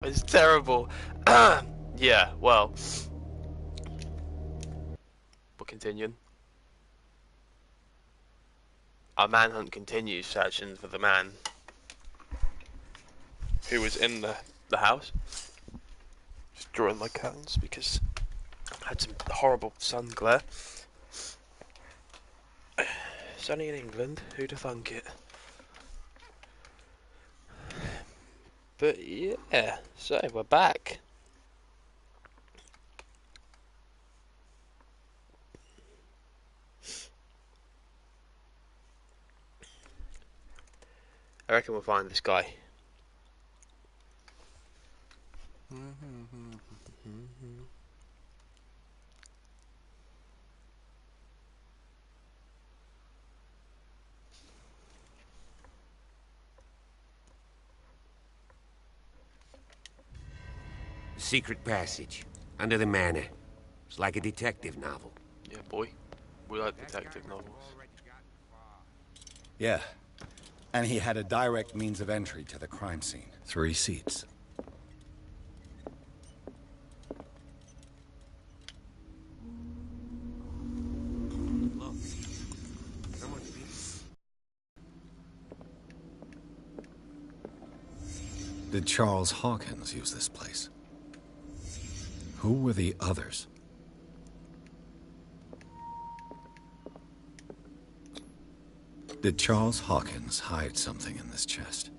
It's terrible. Yeah, well, we're continuing. Our manhunt continues, searching for the man who was in the house. Just drawing my curtains because I had some horrible sun glare. It's only in England, who'd have thunk it? But yeah, so we're back. I reckon we'll find this guy. Secret passage, under the manor. It's like a detective novel. Yeah, boy. We like detective novels. Yeah. And he had a direct means of entry to the crime scene. 3 seats. Look. Did Charles Hawkins use this place? Who were the others? Did Charles Hawkins hide something in this chest?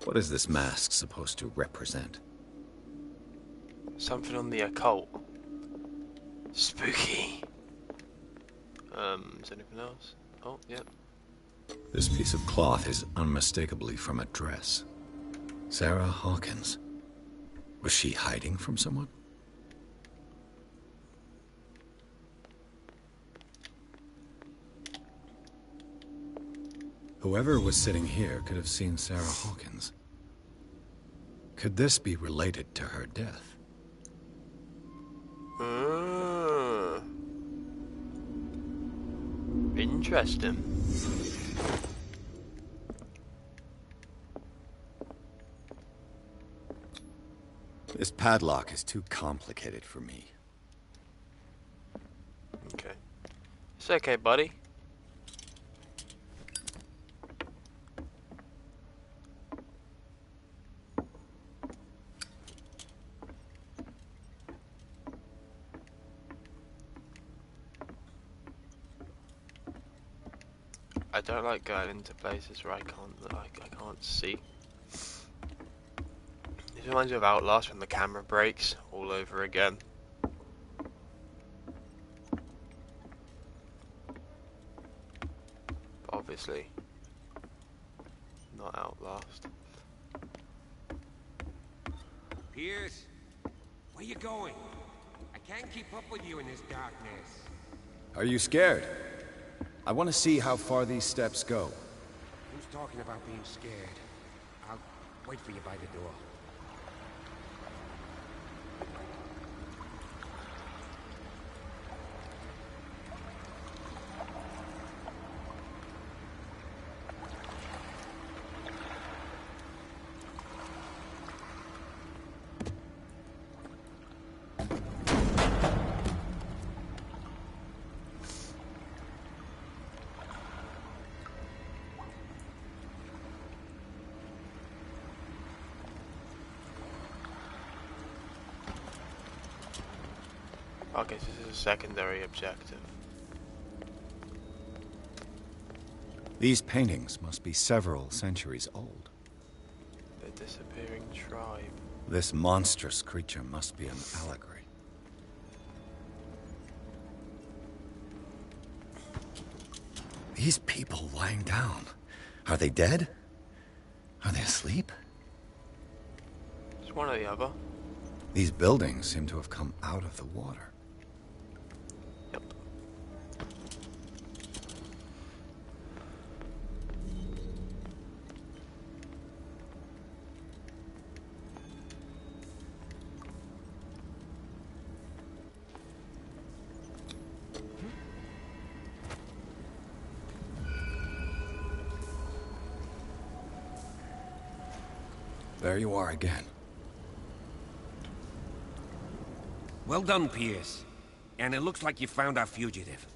What is this mask supposed to represent? Something on the occult. Spooky. Is there anything else? Oh, yep. This piece of cloth is unmistakably from a dress. Sarah Hawkins. Was she hiding from someone? Whoever was sitting here could have seen Sarah Hawkins. Could this be related to her death? Interesting. This padlock is too complicated for me. Okay. It's okay, buddy. I don't like going into places where I can't see. It reminds me of Outlast when the camera breaks all over again. But obviously, not Outlast. Pierce, where you going? I can't keep up with you in this darkness. Are you scared? I want to see how far these steps go. Who's talking about being scared? I'll wait for you by the door. Okay, so this is a secondary objective. These paintings must be several centuries old. The disappearing tribe. This monstrous creature must be an allegory. These people lying down. Are they dead? Are they asleep? It's one or the other. These buildings seem to have come out of the water. Yep. There you are again. Well done, Pierce. And it looks like you found our fugitive.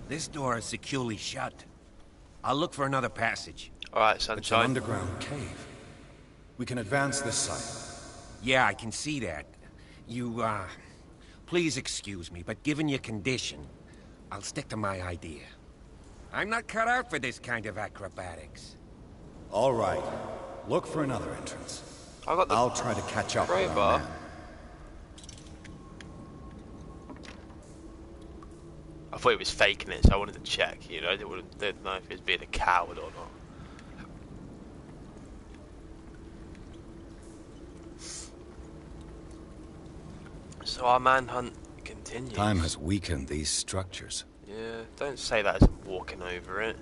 This door is securely shut. I'll look for another passage. Alright, It's an sunshine. underground cave. We can advance this side. Yeah, I can see that. You, please excuse me, but given your condition, I'll stick to my idea. I'm not cut out for this kind of acrobatics. All right. Look for another entrance. I got the I'll try to catch up with our crowbar. man. I thought he was faking it, so I wanted to check, you know, didn't know if he was being a coward or not. So our manhunt continues. Time has weakened these structures. Yeah, don't say that as I'm walking over it.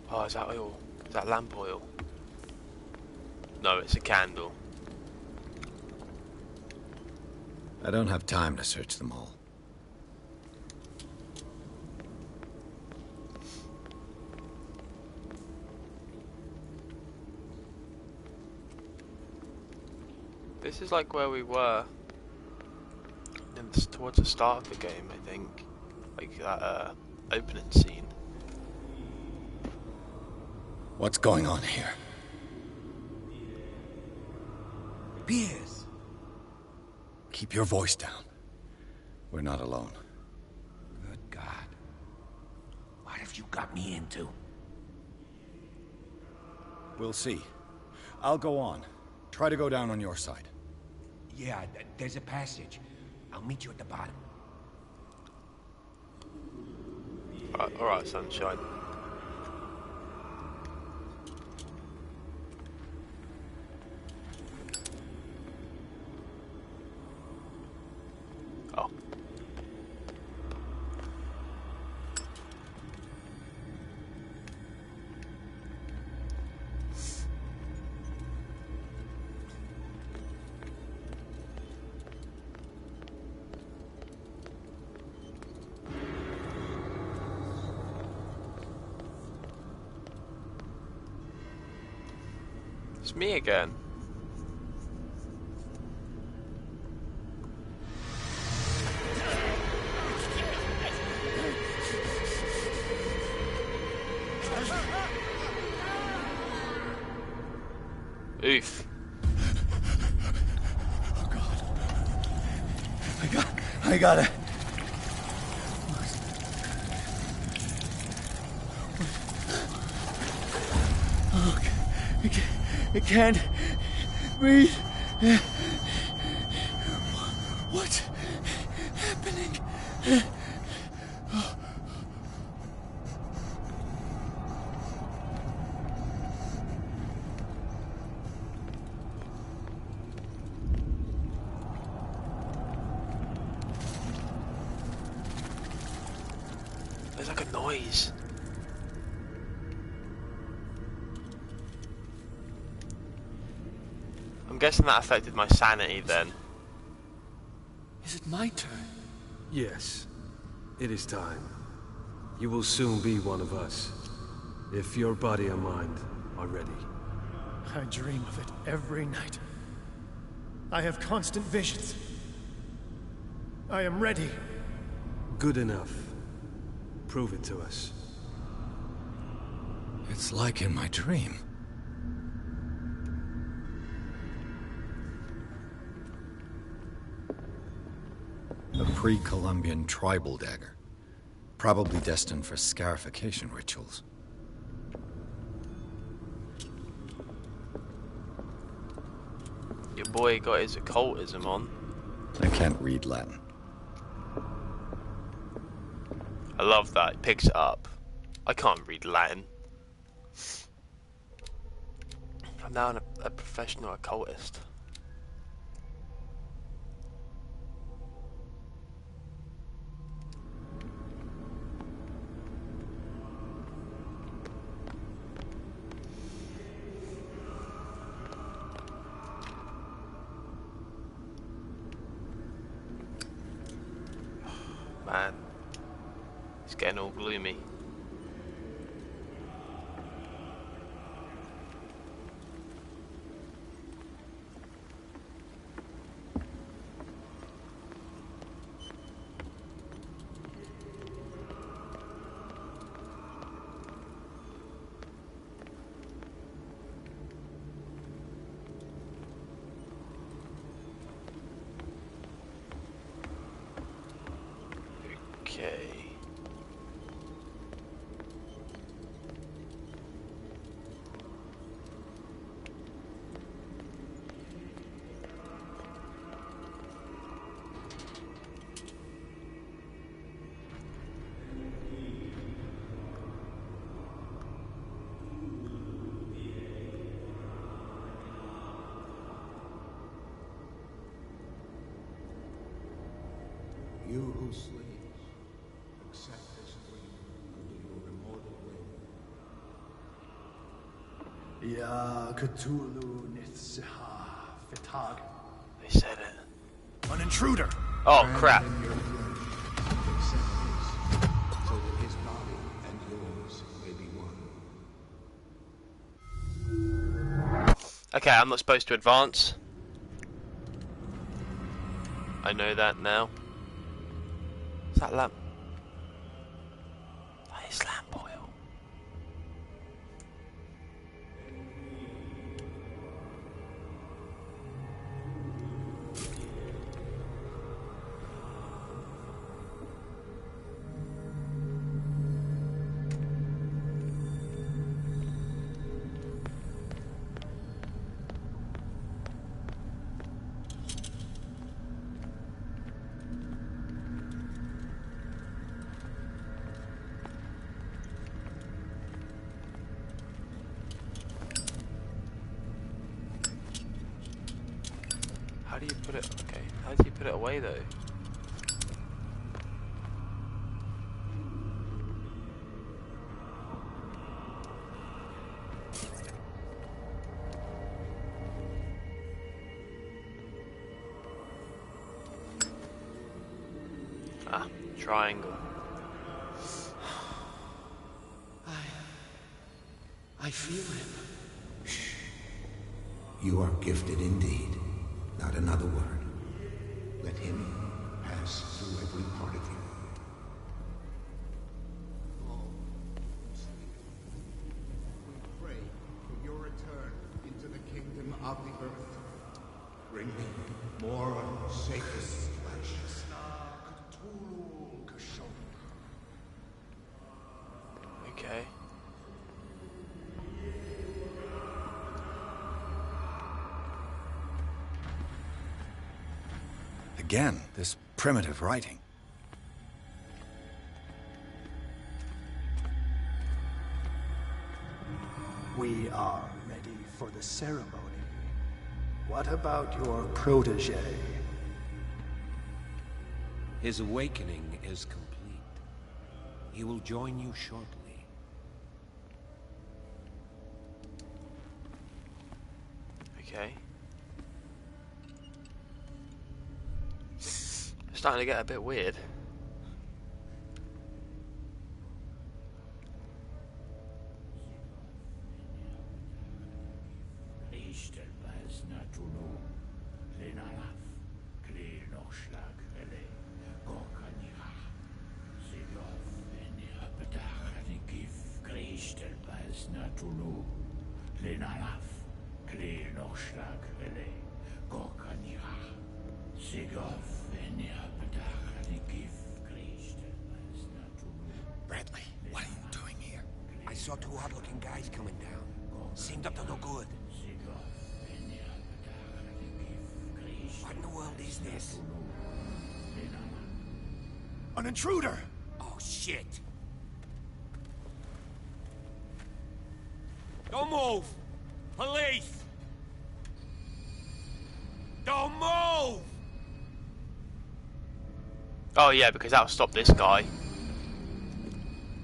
Oh, is that oil? Is that lamp oil? No, it's a candle. I don't have time to search them all. This is like where we were towards the start of the game, I think. Like that opening scene. What's going on here? Pierce! Keep your voice down. We're not alone. Good God. What have you got me into? We'll see. I'll go on. Try to go down on your side. Yeah, there's a passage. I'll meet you at the bottom. Alright, sunshine. Oh. It's me again. Oof. Oh God. I got it. Oh, I can't breathe. What's happening? There's like a noise. I'm guessing that affected my sanity then. Is it my turn? Yes, it is time. You will soon be one of us, if your body and mind are ready. I dream of it every night. I have constant visions. I am ready. Good enough. Prove it to us. It's like in my dream. A pre-Columbian tribal dagger. Probably destined for scarification rituals. Your boy got his occultism on. I can't read Latin. I love that. It picks it up. I can't read Latin. I'm now a professional occultist. Man, it's getting all gloomy. Okay. You who slaves, accept this dream under your immortal will. Ya Cthulhu Nithsiha Fitag. They said it. An intruder! Oh crap. In your flesh, accept this, so that his body and yours may be one. Okay, I'm not supposed to advance. I know that now. Is that lamp? That is lamp oil. How do you put it? Okay, how do you put it away though? Ah, triangle. I feel him. You are gifted indeed. Not another word. Let him pass through every part of you. We pray for your return into the kingdom of the earth. Bring me more sacred flesh. Okay. Again, this primitive writing. We are ready for the ceremony. What about your protege? His awakening is complete. He will join you shortly. Okay. It's starting to get a bit weird. Bradley, what are you doing here? I saw two odd-looking guys coming down. Seemed up to no good. What in the world is this? An intruder! Oh, shit! Don't move! Police! Don't move! Oh yeah, because that'll stop this guy.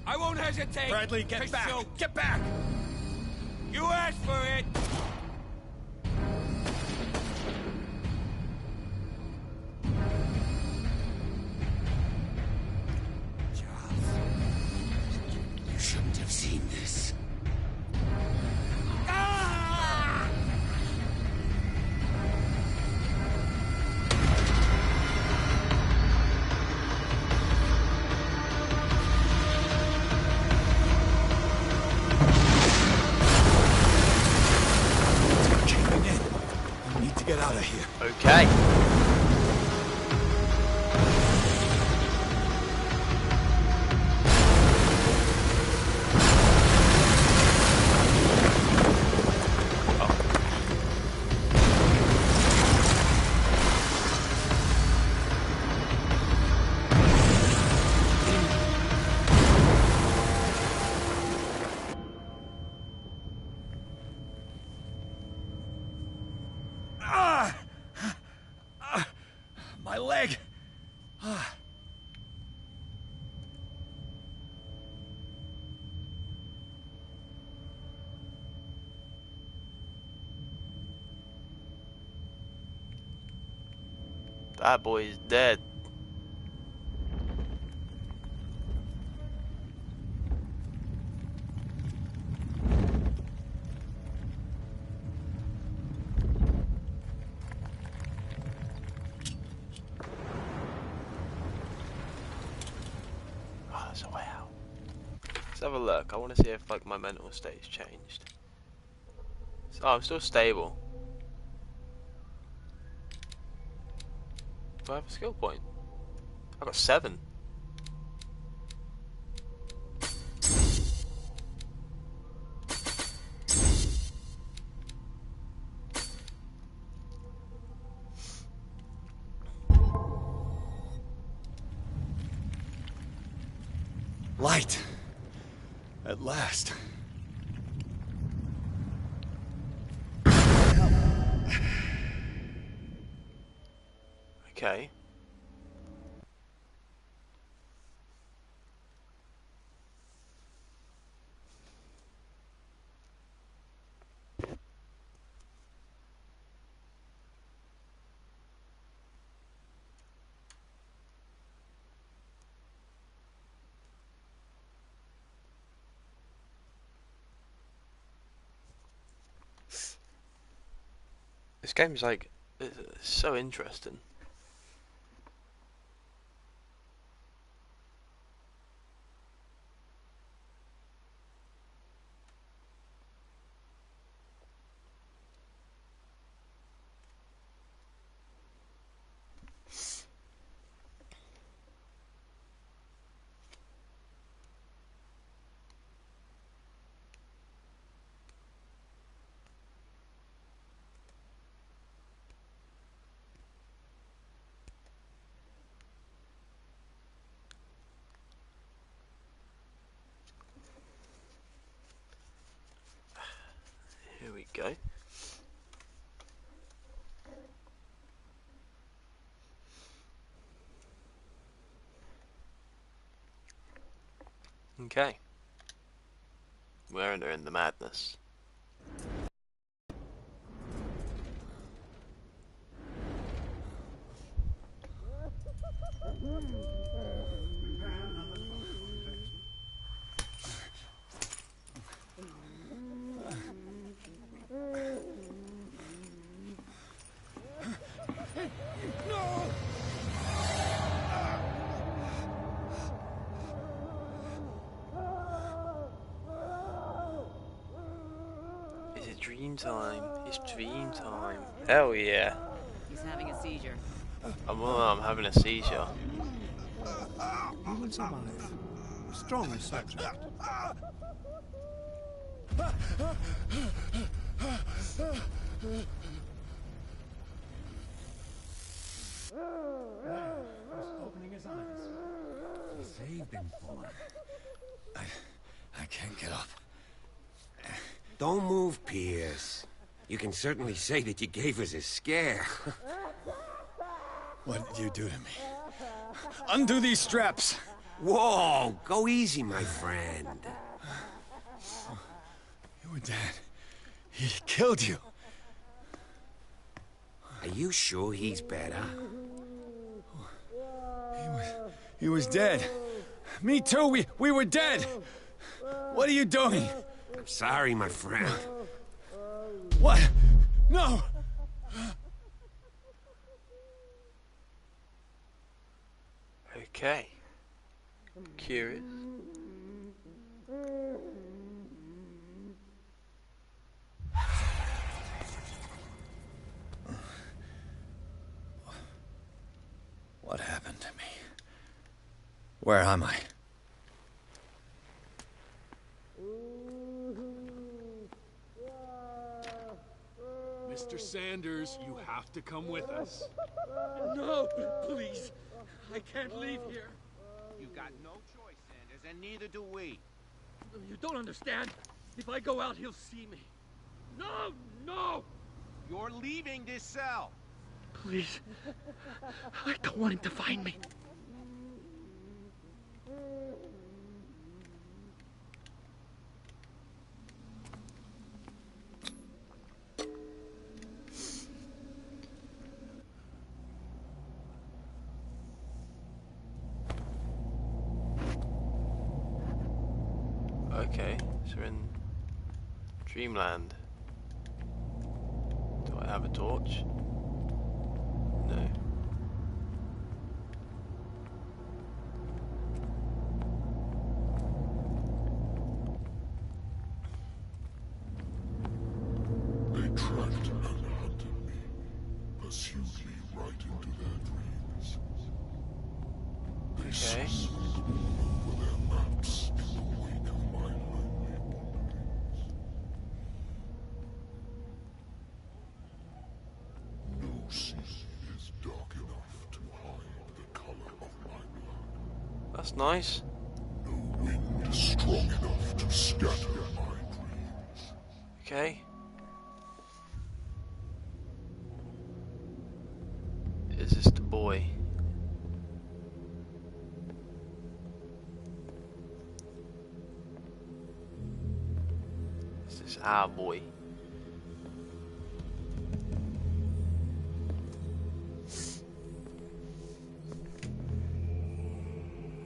I won't hesitate! Bradley, get back! Get back! You asked for it! Okay. My leg! That boy is dead. Oh, there's a way out. Let's have a look. I want to see if like my mental state's changed. Oh, I'm still stable. Do I have a skill point? I got 7. Light! At last. Okay. This game's like it's so interesting. Here we go. Okay. We're in the madness. Is it dream time? It's dream time. Hell yeah. He's having a seizure. I'm having a seizure. You will survive. Strong subject. Opening his eyes. Saved him for. I can't get up. Don't move, Pierce. You can certainly say that you gave us a scare. What did you do to me? Undo these straps! Whoa, go easy, my friend. You were dead. He killed you. Are you sure he's better? He was dead. Me too, we were dead. What are you doing? I'm sorry, my friend. What? No! Okay. Curious. What happened to me? Where am I? Mr. Sanders, you have to come with us. No, please. I can't leave here. You got no choice, Sanders, and neither do we. You don't understand. If I go out, he'll see me. No, no! You're leaving this cell. Please. I don't want him to find me. Okay, so we're in Dreamland. Do I have a torch? No. They tracked and hunted me, pursued me right into their dreams. They suspended me over their maps in the wake of my lonely wanderings. No sea is dark enough to hide the color of my blood. That's nice. No wind is strong enough to scatter my dreams. Okay. Is this the boy? Is this our boy?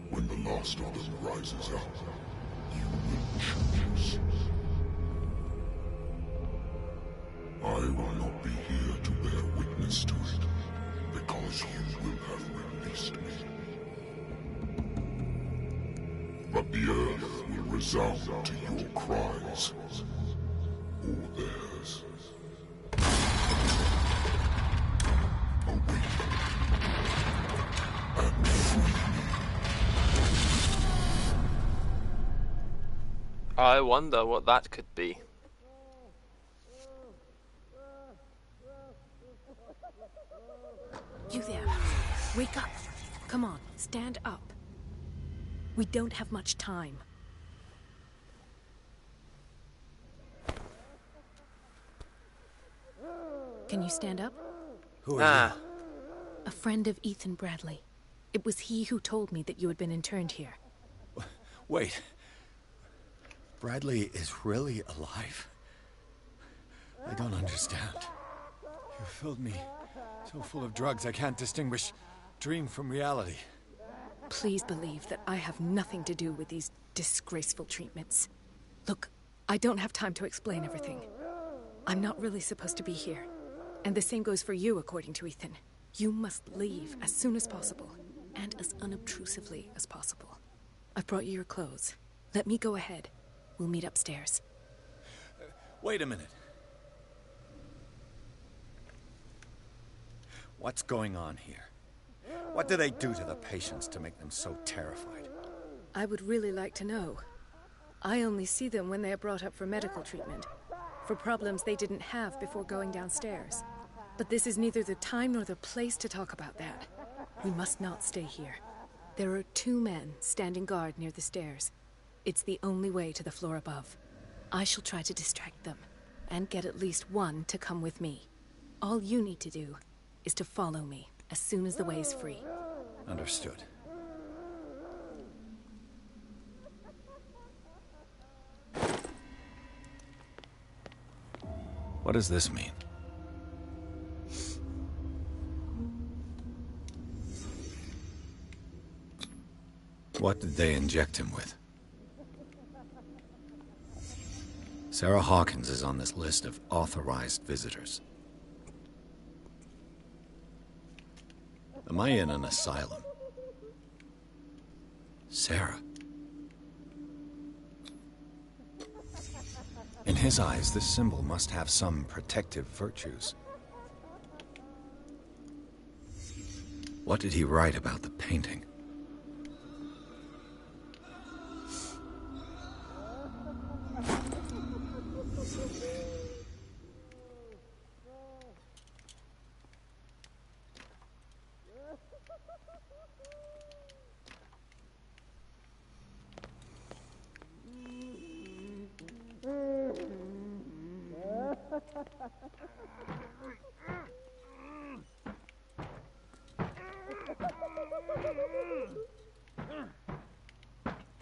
When the last of them rises up, you will choose. I will not be here to bear witness to it, because you will have released me. But the earth will resound to your cries, or theirs. Awake and free me. I wonder what that could be. You there. Wake up. Come on, stand up. We don't have much time. Can you stand up? Who are you? A friend of Ethan Bradley. It was he who told me that you had been interned here. Wait. Bradley is really alive? I don't understand. You filled me so full of drugs I can't distinguish dream from reality. Please believe that I have nothing to do with these disgraceful treatments. Look, I don't have time to explain everything. I'm not really supposed to be here. And the same goes for you, according to Ethan. You must leave as soon as possible, and as unobtrusively as possible. I've brought you your clothes. Let me go ahead. We'll meet upstairs. Wait a minute. What's going on here? What do they do to the patients to make them so terrified? I would really like to know. I only see them when they are brought up for medical treatment, for problems they didn't have before going downstairs. But this is neither the time nor the place to talk about that. We must not stay here. There are 2 men standing guard near the stairs. It's the only way to the floor above. I shall try to distract them, and get at least one to come with me. All you need to do is to follow me as soon as the way is free. Understood. What does this mean? What did they inject him with? Sarah Hawkins is on this list of authorized visitors. Am I in an asylum? Sarah. In his eyes, this symbol must have some protective virtues. What did he write about the painting?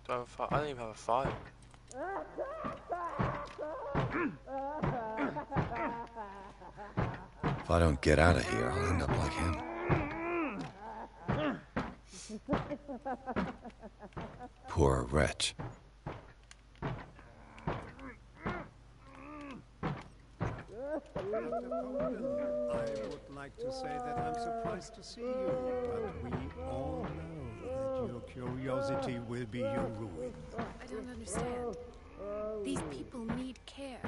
Do I have a file? I don't even have a file. If I don't get out of here, I'll end up like him. Poor wretch. I would like to say that I'm surprised to see you, but we all know that your curiosity will be your ruin. I don't understand. These people need care.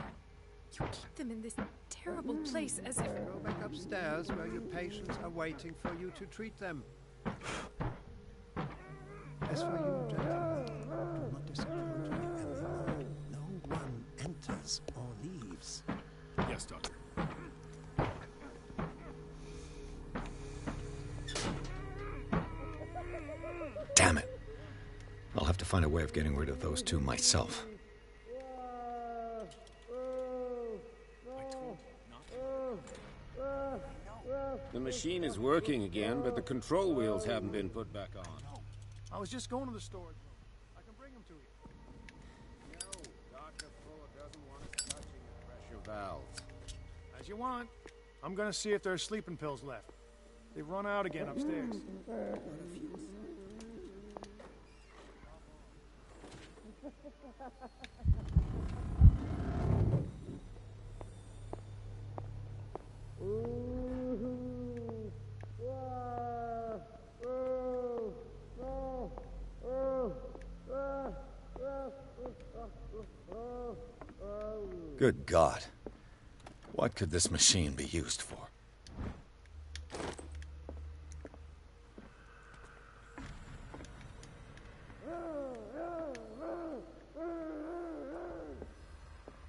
You keep them in this terrible place as if... Go back upstairs where your patients are waiting for you to treat them. As for you, gentlemen, do not disappoint me, and no one enters or leaves. Yes, Doctor. Damn it. I'll have to find a way of getting rid of those two myself. The machine is working again, but the control wheels haven't been put back on. I was just going to the storage room. I can bring them to you. No, Dr. Fuller doesn't want us touching the pressure valves. As you want. I'm gonna see if there are sleeping pills left. They've run out again upstairs. Good God. What could this machine be used for?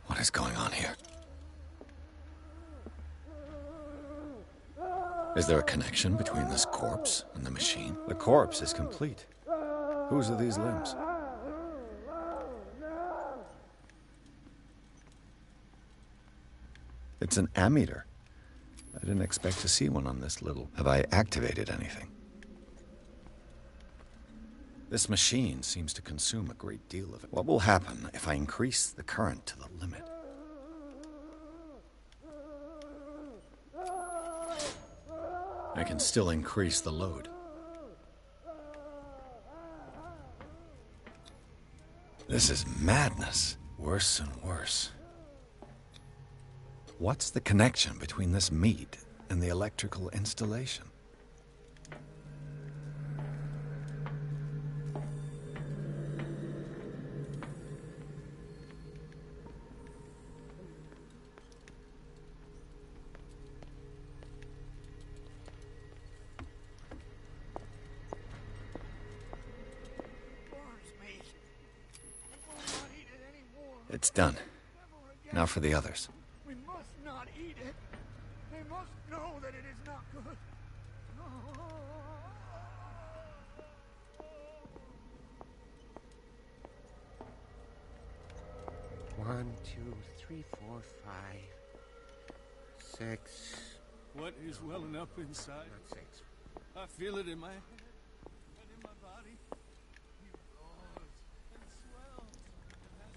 What is going on here? Is there a connection between this corpse and the machine? The corpse is complete. Whose are these limbs? It's an ammeter. I didn't expect to see one on this little... Have I activated anything? This machine seems to consume a great deal of it. What will happen if I increase the current to the limit? I can still increase the load. This is madness. Worse and worse. What's the connection between this meat and the electrical installation? It's done. Now for the others. We must not eat it. They must know that it is not good. 1, 2, 3, 4, 5, 6. What is welling up inside? Not 6. I feel it in my head and in my body. He roars and swells and has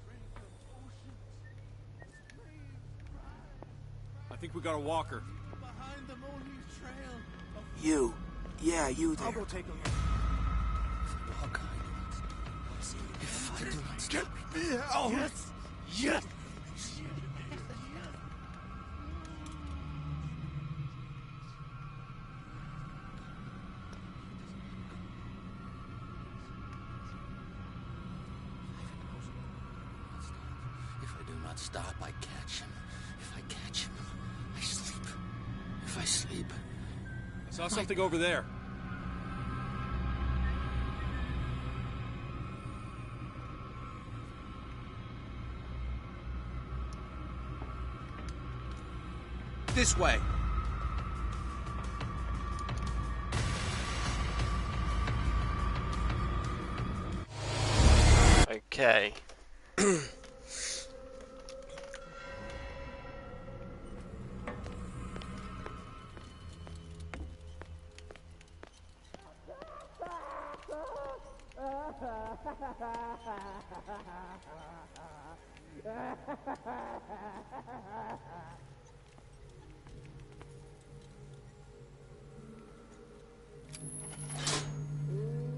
strength of oceans. Waves rise. I think we got a walker. Behind the Monique trail. You. Yeah, you there. I'll go take a look. Walk if I do not Get me out! Yes! Yes! If I do not stop, I catch him. If I catch him, I sleep. If I sleep, Saw something over there. This way. Okay.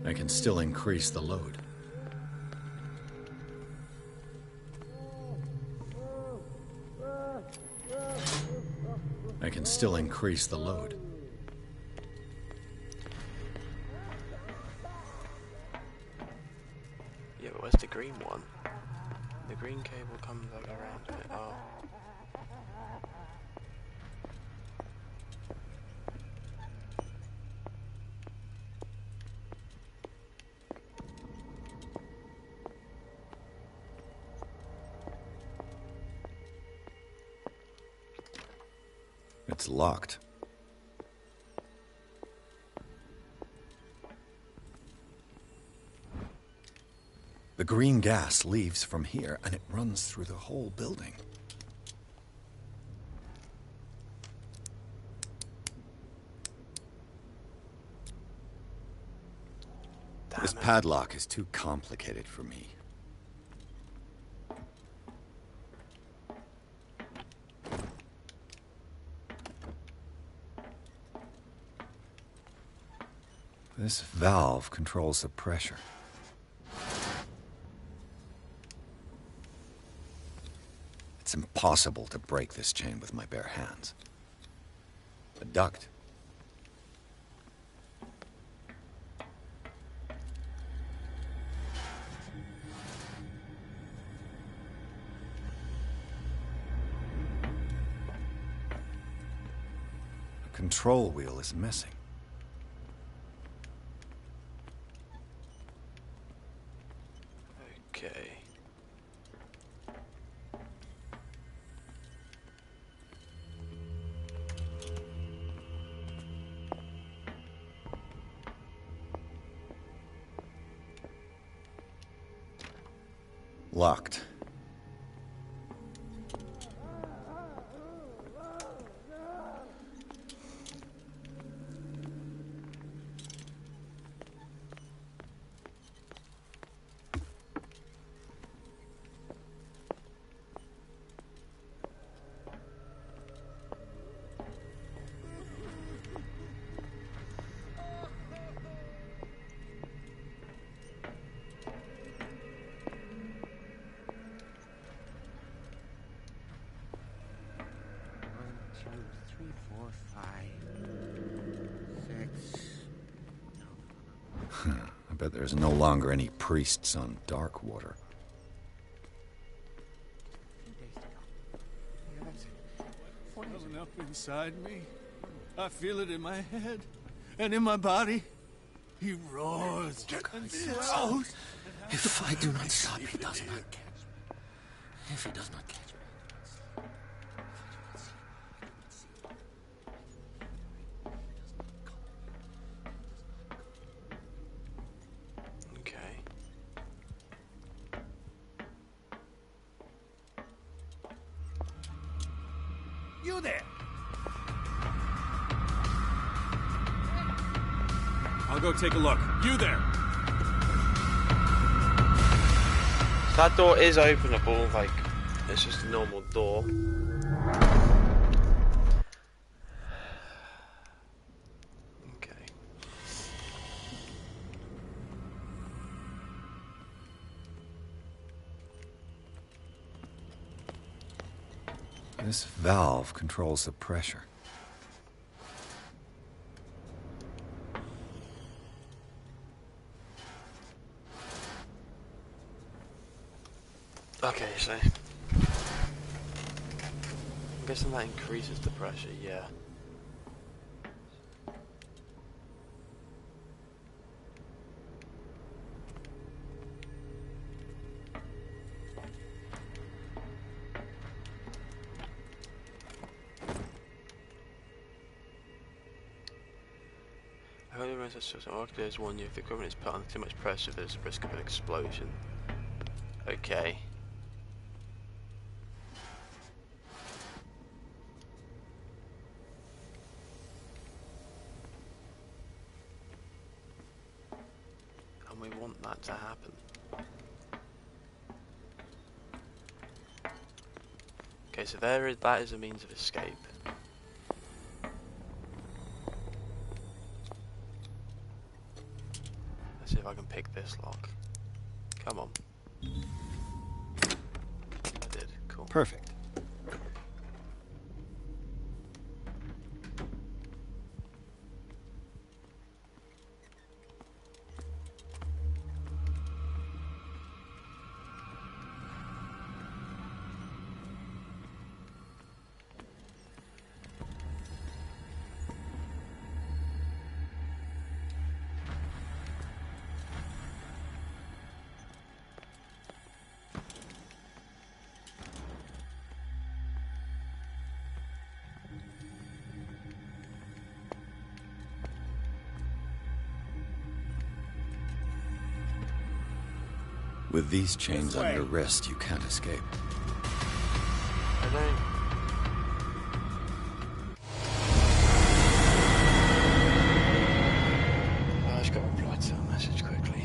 I can still increase the load. I can still increase the load. Yeah, but where's the green one? The green cable comes like around it. Oh. It's locked. The green gas leaves from here, and it runs through the whole building. This padlock is too complicated for me. This valve controls the pressure. It's impossible to break this chain with my bare hands. A duct. The control wheel is missing. Okay. Locked. I bet there's no longer any priests on Darkwater. Welling up inside me. I feel it in my head and in my body. He roars and swells. If I do not stop, he does not catch me. If he does not catch me. Okay. You there! I'll go take a look. You there! That door is openable, like, it's just a normal door. Okay. This valve controls the pressure. Okay, so I'm guessing that increases the pressure, yeah. only reminds us of architects warn you if the equipment is put under too much pressure, there's a risk of an explosion. Okay. And we want that to happen. Okay, so that is a means of escape. Let's see if I can pick this lock. Come on. I did. Cool. Perfect. With these chains on your wrist, you can't escape. I don't... Oh, I just got to reply to that message quickly.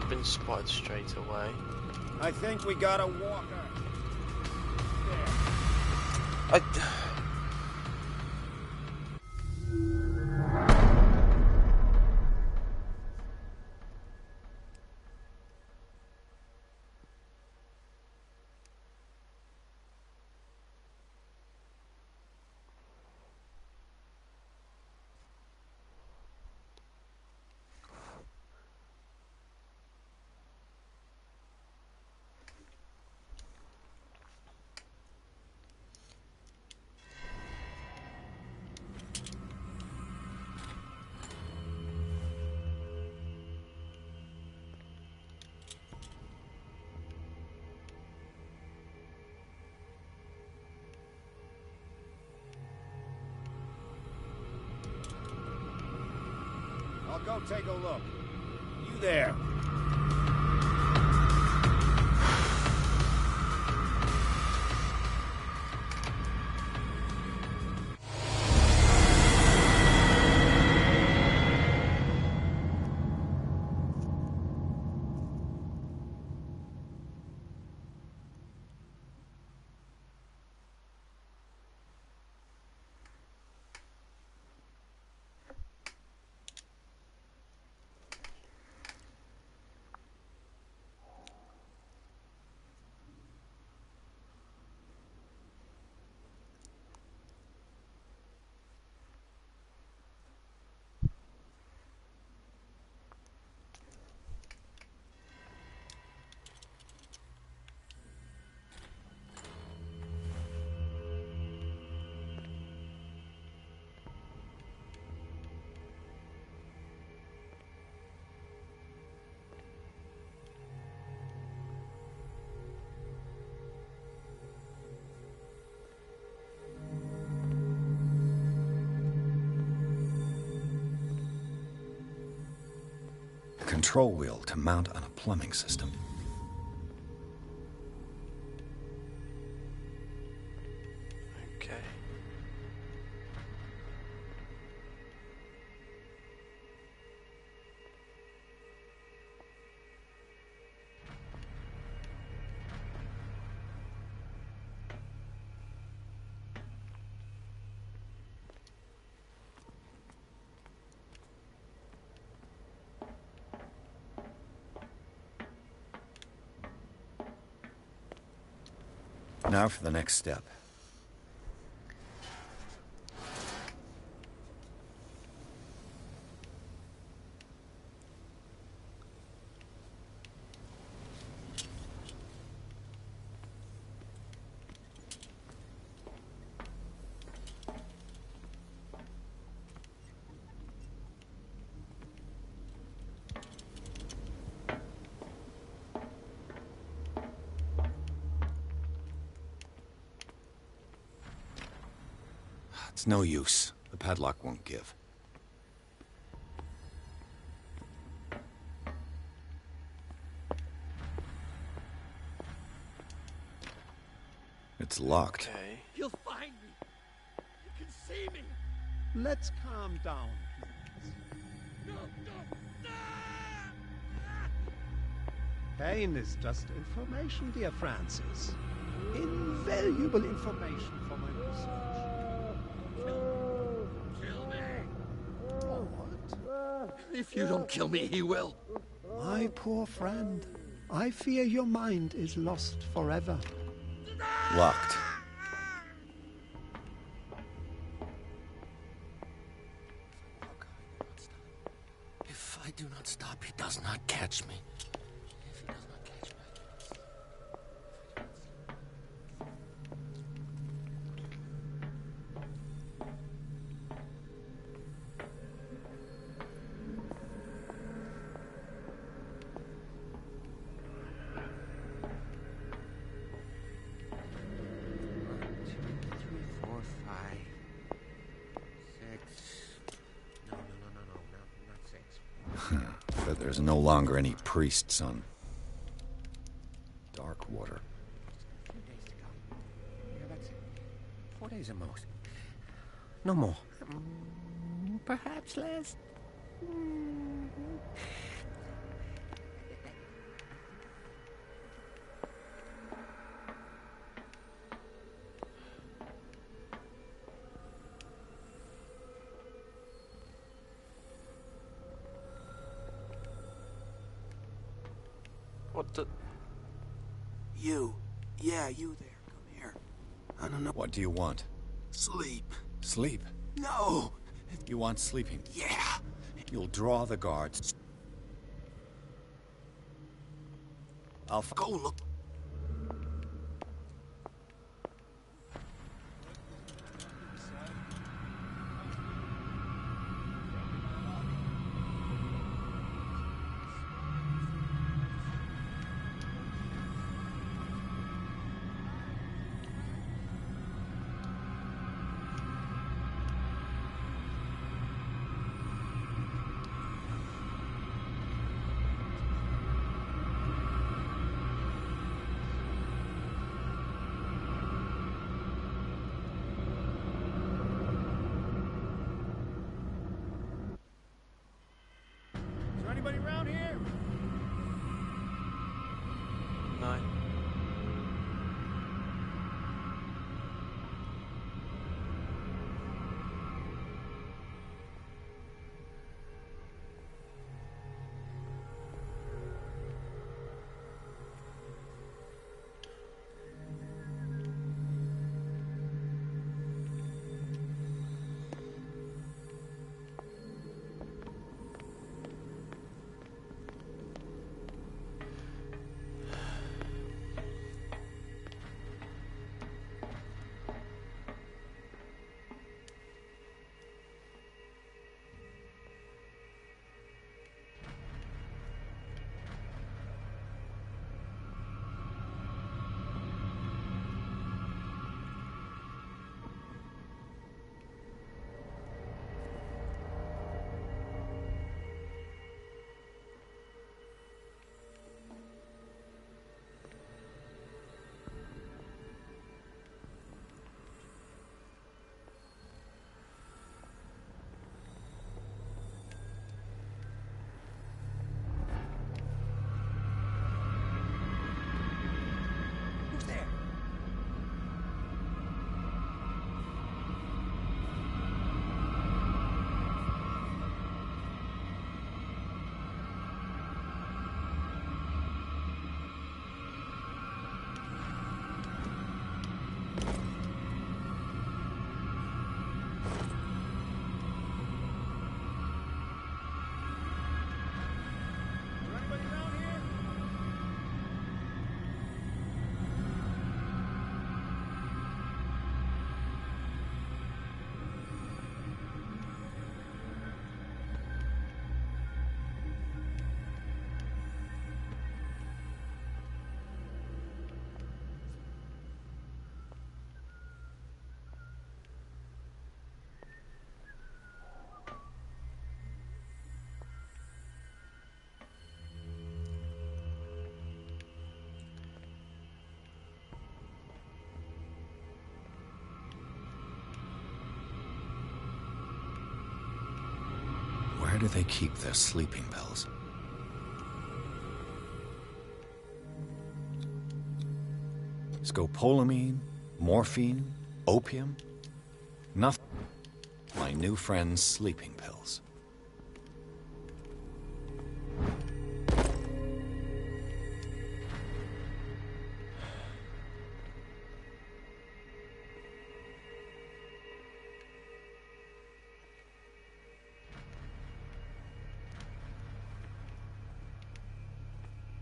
Been spotted straight away. I think we got a walker. I'll go take a look. You there? control wheel to mount on a plumbing system. Okay. Now for the next step. It's no use. The padlock won't give. It's locked. Okay. He'll find me. He can see me. Let's calm down, please. No, no. Pain is just information, dear Francis. Invaluable information for my research. Kill me. What? If you don't kill me, he will. My poor friend, I fear your mind is lost forever. Locked. If I do not stop, he does not catch me. If he does not catch me, But there's no longer any priests on Dark Water. 2 days to go. Yeah, that's it. 4 days at most. No more. Perhaps less. What the? You. Yeah, you there. Come here. I don't know. What do you want? Sleep. Sleep? No! You want sleeping? Yeah! You'll draw the guards. I'll go look. Where do they keep their sleeping pills? Scopolamine? Morphine? Opium? Nothing. My new friend's sleeping pills.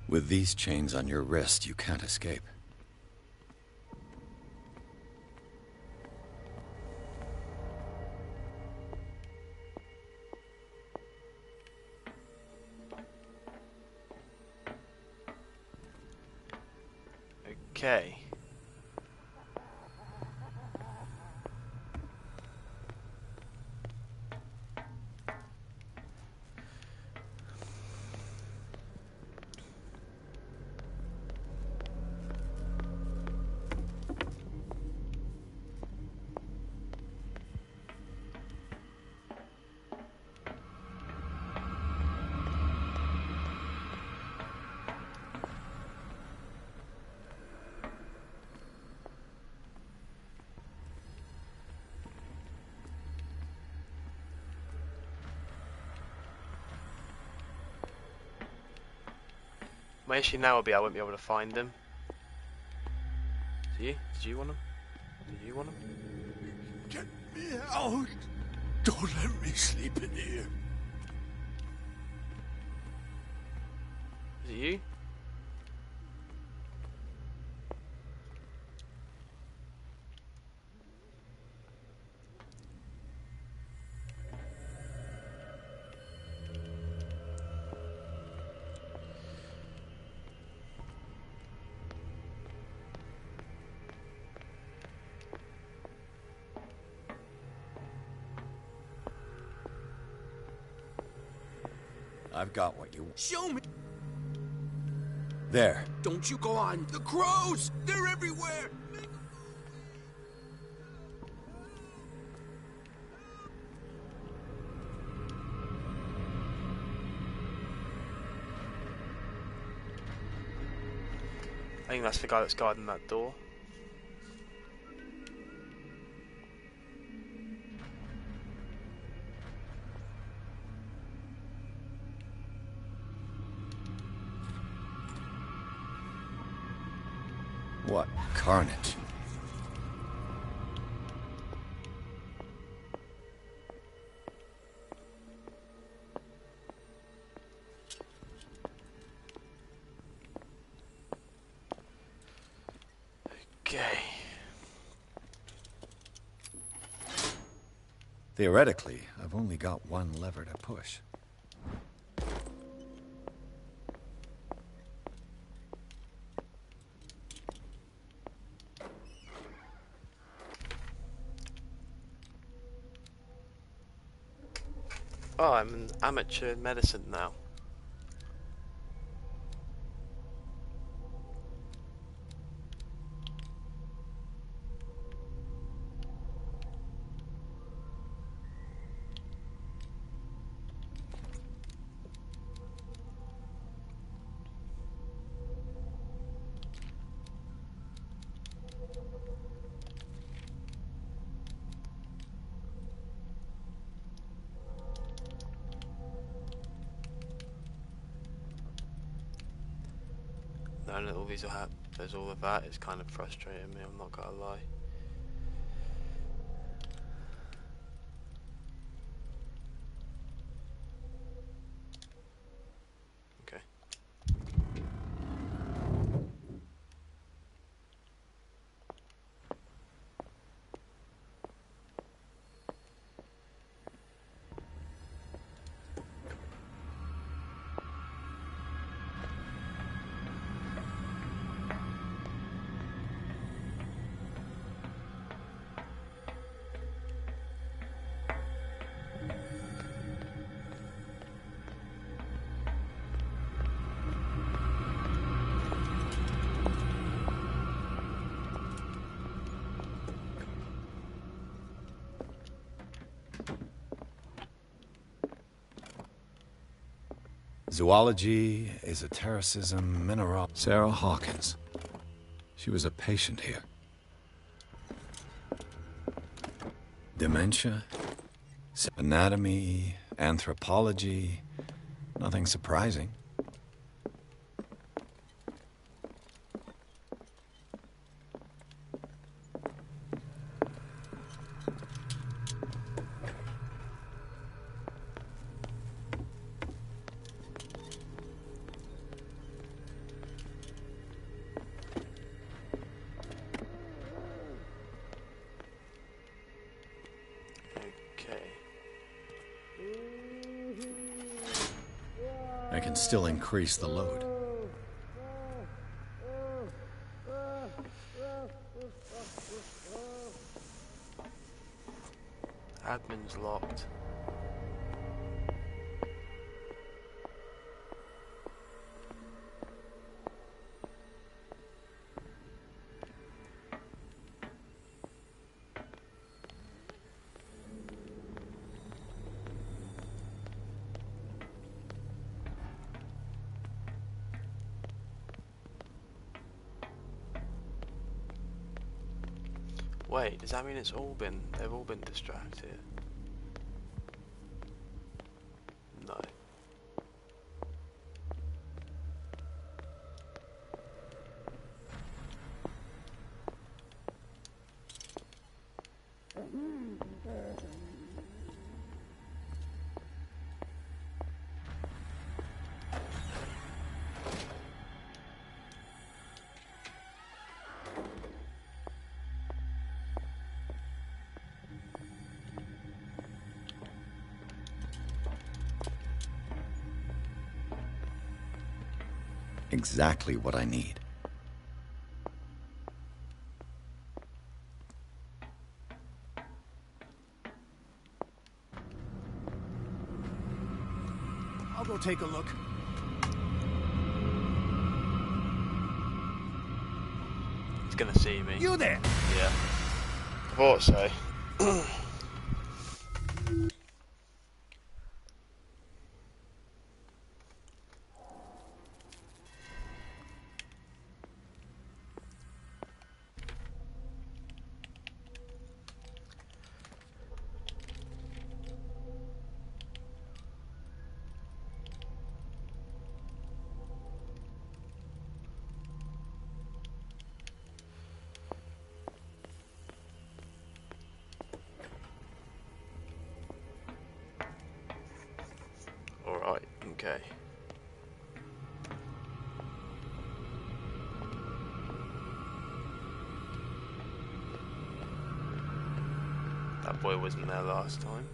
With these chains on your wrist, you can't escape. Okay. My issue now will be I won't be able to find them. Do you? Did you want them? Did you want them? Get me out! Don't let me sleep in here. Is it you? I've got what you... Show me! There. Don't you go on! The crows! They're everywhere! I think that's the guy that's guarding that door. What carnage? Okay. Theoretically, I've only got one lever to push. Oh, I'm an amateur in medicine now. Knowing that all these will happen, there's all of that, it's kind of frustrating me, I'm not gonna lie. Okay. Zoology, esotericism, mineral... Sarah Hawkins. She was a patient here. Dementia, anatomy, anthropology, nothing surprising. I can still increase the load. Admin's locked. Wait, does that mean they've all been distracted? No. Exactly what I need. I'll go take a look. He's gonna see me. You there? Yeah. I thought so. Alright, okay. That boy wasn't there last time.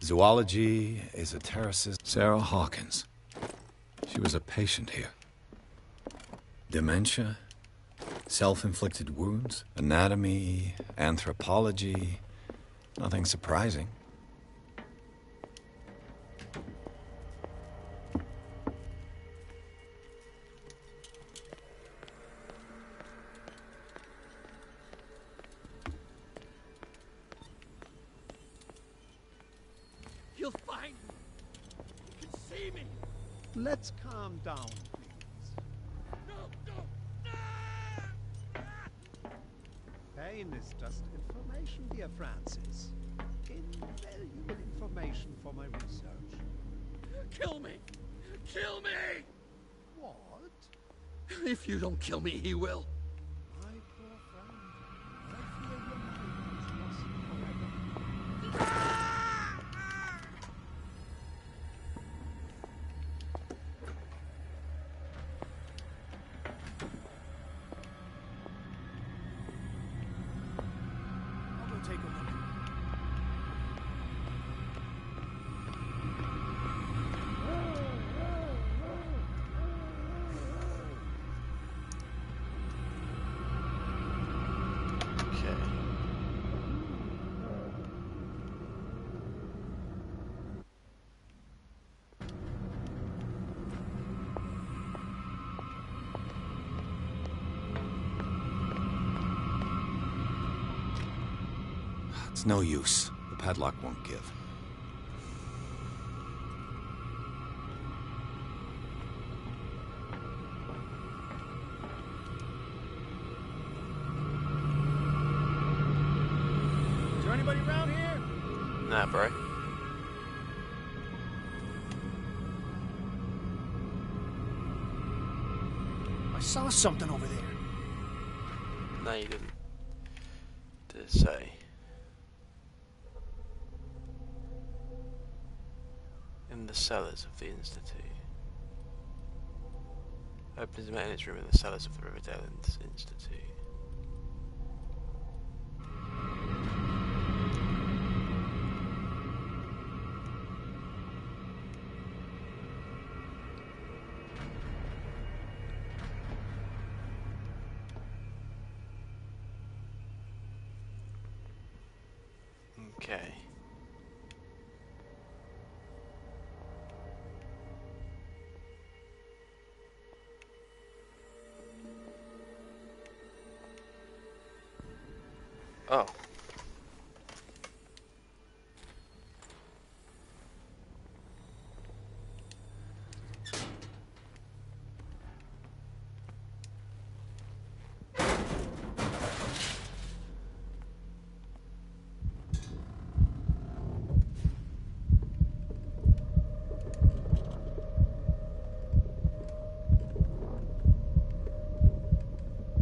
Zoology, esotericism... Sarah Hawkins. She was a patient here. Dementia, self-inflicted wounds, anatomy, anthropology, nothing surprising. He'll find me. He can see me. Let's calm down, please. No. Pain is just information, dear Francis. Invaluable information for my research. Kill me. Kill me. What? If you don't kill me, he will. My poor friend, I fear your mind is lost forever. I'll go take a look. It's no use. The padlock won't give. Is there anybody around here? Nah, bro. I saw something over there. No, you didn't. Did it say? In the cellars of the Institute. Opens the maintenance room in the cellars of the Riverdale Institute. Okay. Oh.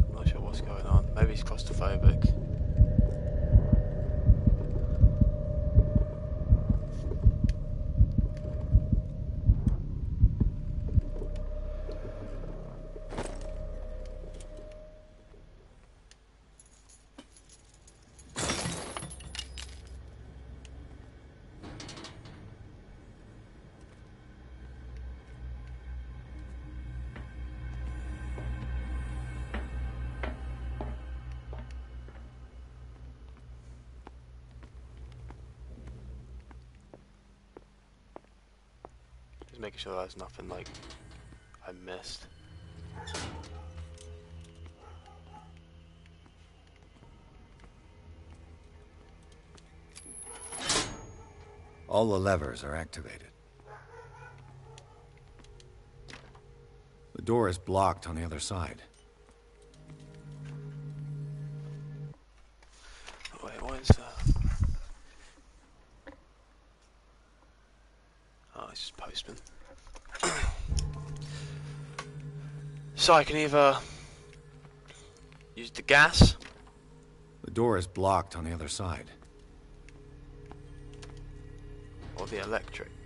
I'm not sure what's going on. Maybe he's claustrophobic. Just making sure there's nothing like I missed. All the levers are activated. The door is blocked on the other side. Wait, what is that? Oh, it's just postman. So I can either use the gas. The door is blocked on the other side. Or the electric.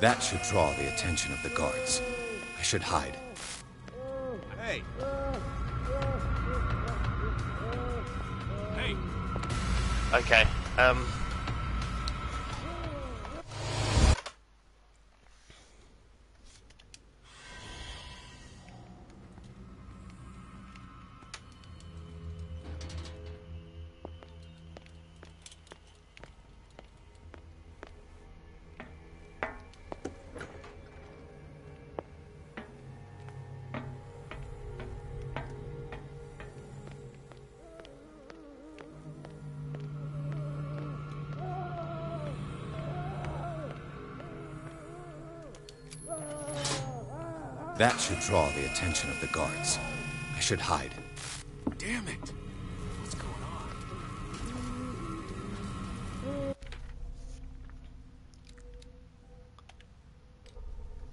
That should draw the attention of the guards. I should hide. Hey! Hey! Okay, That should draw the attention of the guards. I should hide. Damn it! What's going on?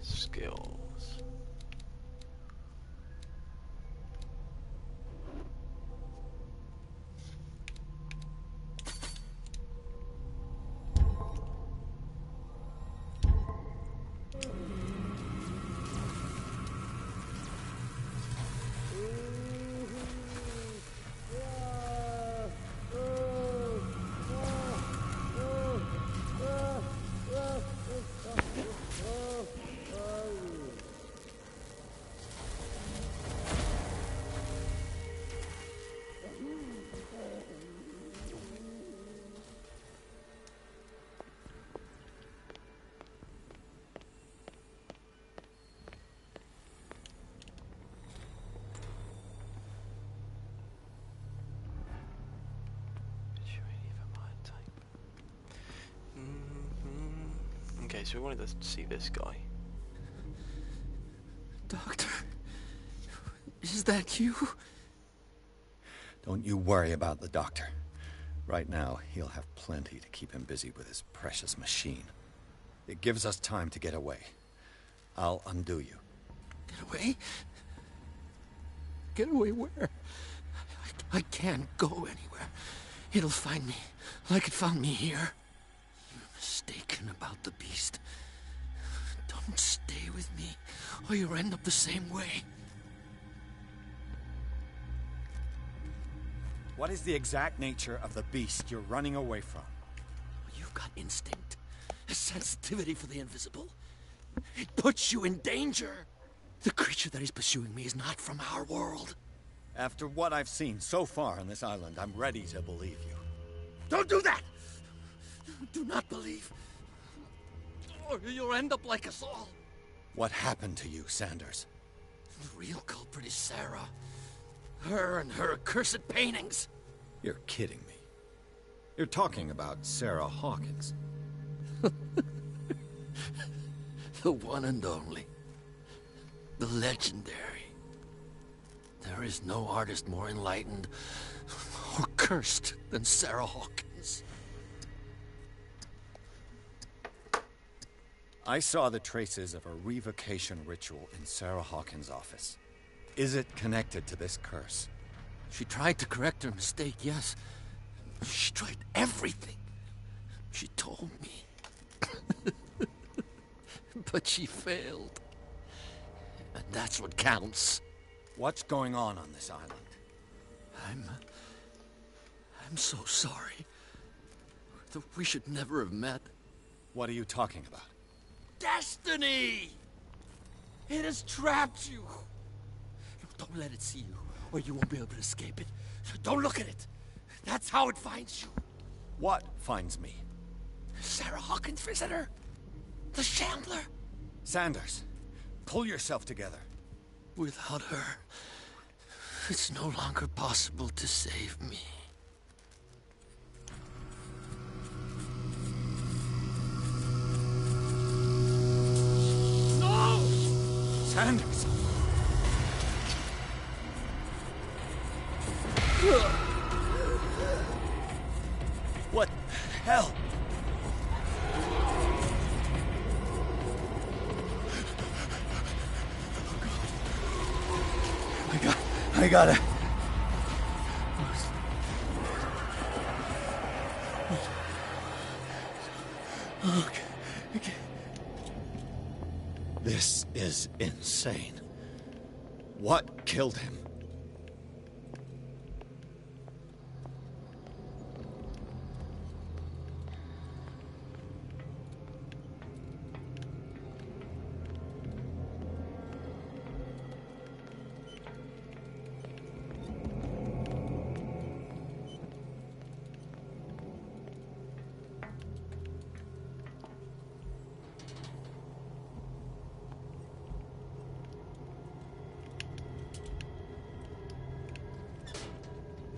skills. so we wanted to see this guy. Doctor, is that you? Don't you worry about the doctor. Right now, he'll have plenty to keep him busy with his precious machine. It gives us time to get away. I'll undo you. Get away? Get away where? I can't go anywhere. It'll find me, like it found me here. You're mistaken about the beast. Don't stay with me, or you'll end up the same way. What is the exact nature of the beast you're running away from? You've got instinct, a sensitivity for the invisible. It puts you in danger. The creature that is pursuing me is not from our world. After what I've seen so far on this island, I'm ready to believe you. Don't do that! Do not believe, or you'll end up like us all. What happened to you, Sanders? The real culprit is Sarah. Her and her accursed paintings. You're kidding me. You're talking about Sarah Hawkins. The one and only. The legendary. There is no artist more enlightened or cursed than Sarah Hawkins. I saw the traces of a revocation ritual in Sarah Hawkins' office. Is it connected to this curse? She tried to correct her mistake, yes. She tried everything. She told me. But she failed. And that's what counts. What's going on this island? I'm so sorry. We should never have met. What are you talking about? Destiny! It has trapped you. Don't let it see you, or you won't be able to escape it. Don't look at it. That's how it finds you. What finds me? Sarah Hawkins' visitor. The Shambler. Sanders, pull yourself together. Without her, it's no longer possible to save me. No! Sanders! What the hell? I gotta... Okay. This is insane. What killed him?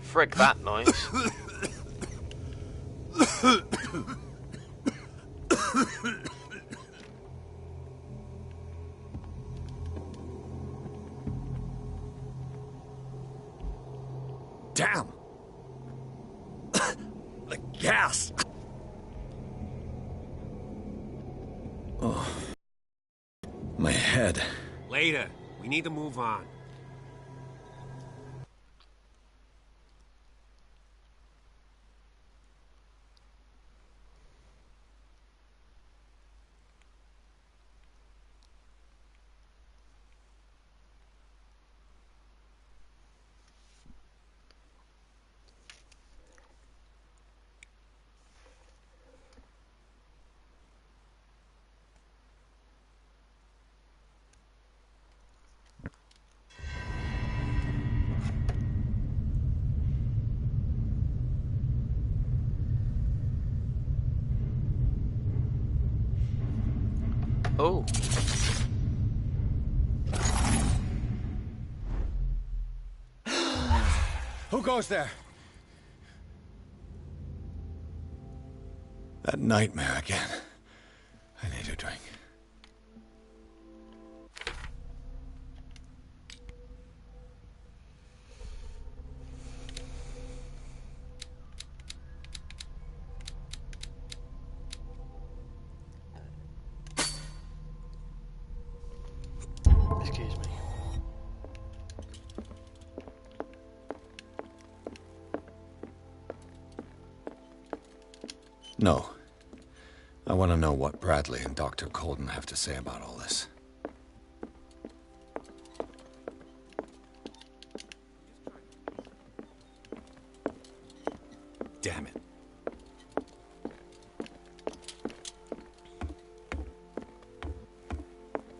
Frick that noise. Damn! The gas! Oh. My head. Later. We need to move on. Oh. Who goes there? That nightmare again. I need a drink. Excuse me. No. I want to know what Bradley and Dr. Colden have to say about all this. Damn it.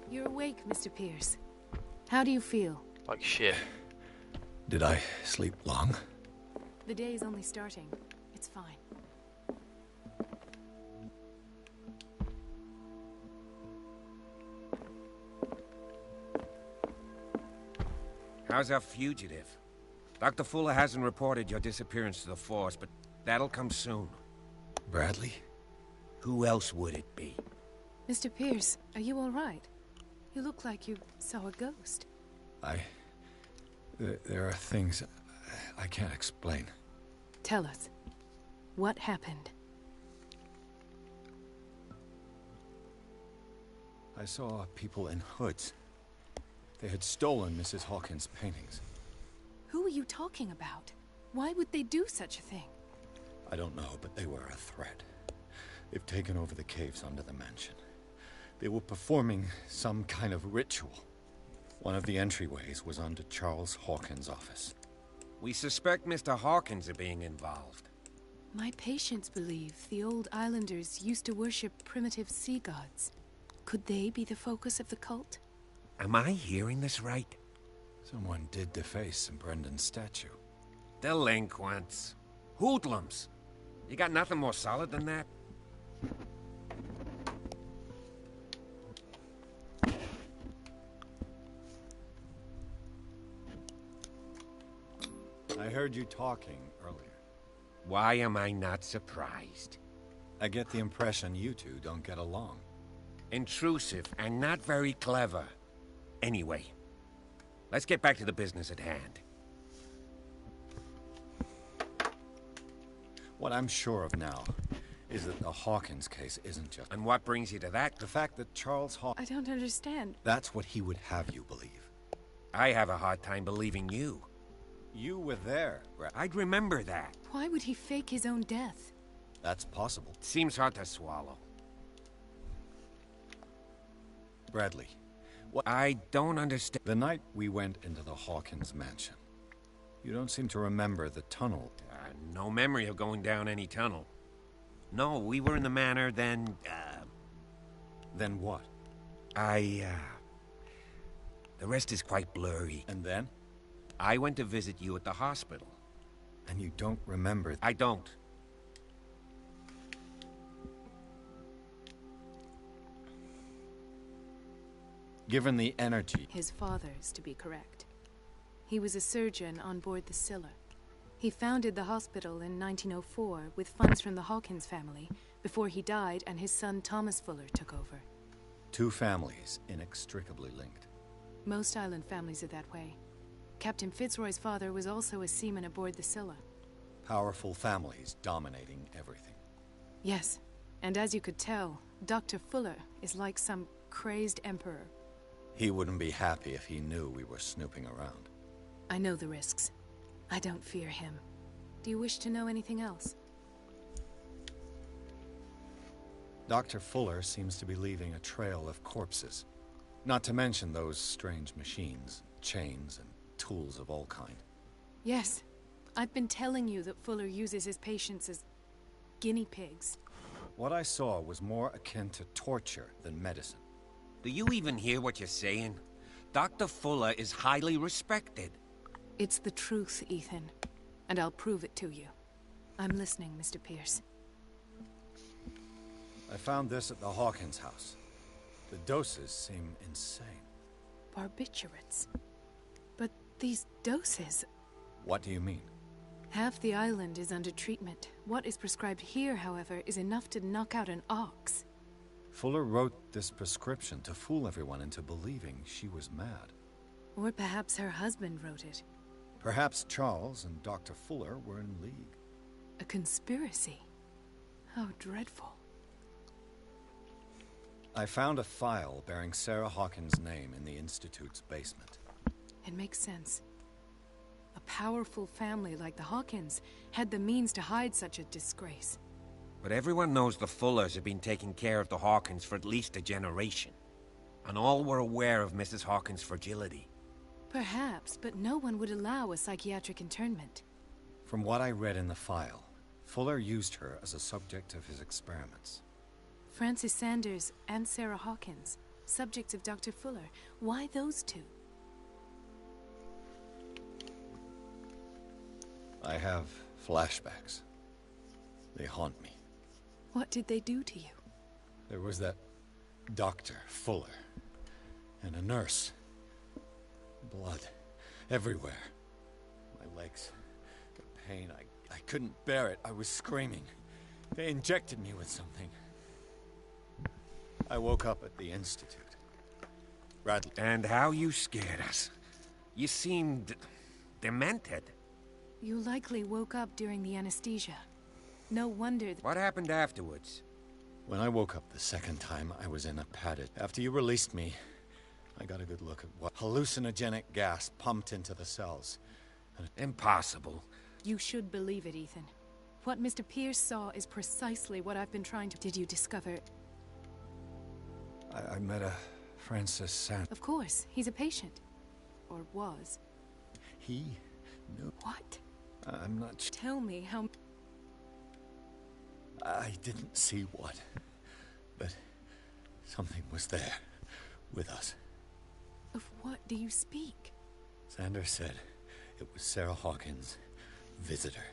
You're awake, Mr. Pierce. How do you feel? Like shit. Did I sleep long? The day is only starting. It's fine. How's our fugitive? Dr. Fuller hasn't reported your disappearance to the Force, but that'll come soon. Bradley? Who else would it be? Mr. Pierce, are you all right? You look like you saw a ghost. There are things I can't explain. Tell us. What happened? I saw people in hoods. They had stolen Mrs. Hawkins' paintings. Who are you talking about? Why would they do such a thing? I don't know, but they were a threat. They've taken over the caves under the mansion. They were performing some kind of ritual. One of the entryways was under Charles Hawkins' office. We suspect Mr. Hawkins of being involved. My patients believe the old islanders used to worship primitive sea gods. Could they be the focus of the cult? Am I hearing this right? Someone did deface Brendan's statue. Delinquents. Hoodlums. You got nothing more solid than that? I heard you talking earlier. Why am I not surprised? I get the impression you two don't get along. Intrusive and not very clever. Anyway, let's get back to the business at hand. What I'm sure of now is that the Hawkins case isn't just... And what brings you to that? The fact that Charles Hawkins... I don't understand. That's what he would have you believe. I have a hard time believing you. You were there, I'd remember that. Why would he fake his own death? That's possible. Seems hard to swallow. Bradley, what... I don't understand. The night we went into the Hawkins mansion, you don't seem to remember the tunnel. No memory of going down any tunnel. No, we were in the manor, then, Then what? The rest is quite blurry. And then? I went to visit you at the hospital. And you don't remember... I don't. Given the energy... His father's, to be correct. He was a surgeon on board the Scylla. He founded the hospital in 1904 with funds from the Hawkins family before he died and his son Thomas Fuller took over. Two families inextricably linked. Most island families are that way. Captain Fitzroy's father was also a seaman aboard the Scylla. Powerful families dominating everything. Yes, and as you could tell, Dr. Fuller is like some crazed emperor. He wouldn't be happy if he knew we were snooping around. I know the risks. I don't fear him. Do you wish to know anything else? Dr. Fuller seems to be leaving a trail of corpses. Not to mention those strange machines, chains, and tools of all kind. Yes. I've been telling you that Fuller uses his patients as guinea pigs. What I saw was more akin to torture than medicine. Do you even hear what you're saying? Dr. Fuller is highly respected. It's the truth, Ethan. And I'll prove it to you. I'm listening, Mr. Pierce. I found this at the Hawkins house. The doses seem insane. Barbiturates. But these doses... What do you mean? Half the island is under treatment. What is prescribed here, however, is enough to knock out an ox. Fuller wrote this prescription to fool everyone into believing she was mad. Or perhaps her husband wrote it. Perhaps Charles and Dr. Fuller were in league. A conspiracy? How dreadful. I found a file bearing Sarah Hawkins' name in the Institute's basement. It makes sense. A powerful family like the Hawkins had the means to hide such a disgrace. But everyone knows the Fullers have been taking care of the Hawkins for at least a generation. And all were aware of Mrs. Hawkins' fragility. Perhaps, but no one would allow a psychiatric internment. From what I read in the file, Fuller used her as a subject of his experiments. Francis Sanders and Sarah Hawkins, subjects of Dr. Fuller. Why those two? I have flashbacks. They haunt me. What did they do to you? There was that Dr. Fuller, and a nurse. Blood everywhere. My legs, the pain, I couldn't bear it. I was screaming. They injected me with something. I woke up at the Institute. Bradley. And how you scared us. You seemed demented. You likely woke up during the anesthesia. No wonder. What happened afterwards? When I woke up the second time, I was in a padded. After you released me, I got a good look at what hallucinogenic gas pumped into the cells. Impossible. You should believe it, Ethan. What Mr. Pierce saw is precisely what I've been trying to... Did you discover... I met a Francis Sanders. Of course, he's a patient. Or was. He knew. What? I'm not... Tell me how... I didn't see what, but something was there, with us. Of what do you speak? Sanders said it was Sarah Hawkins' visitor.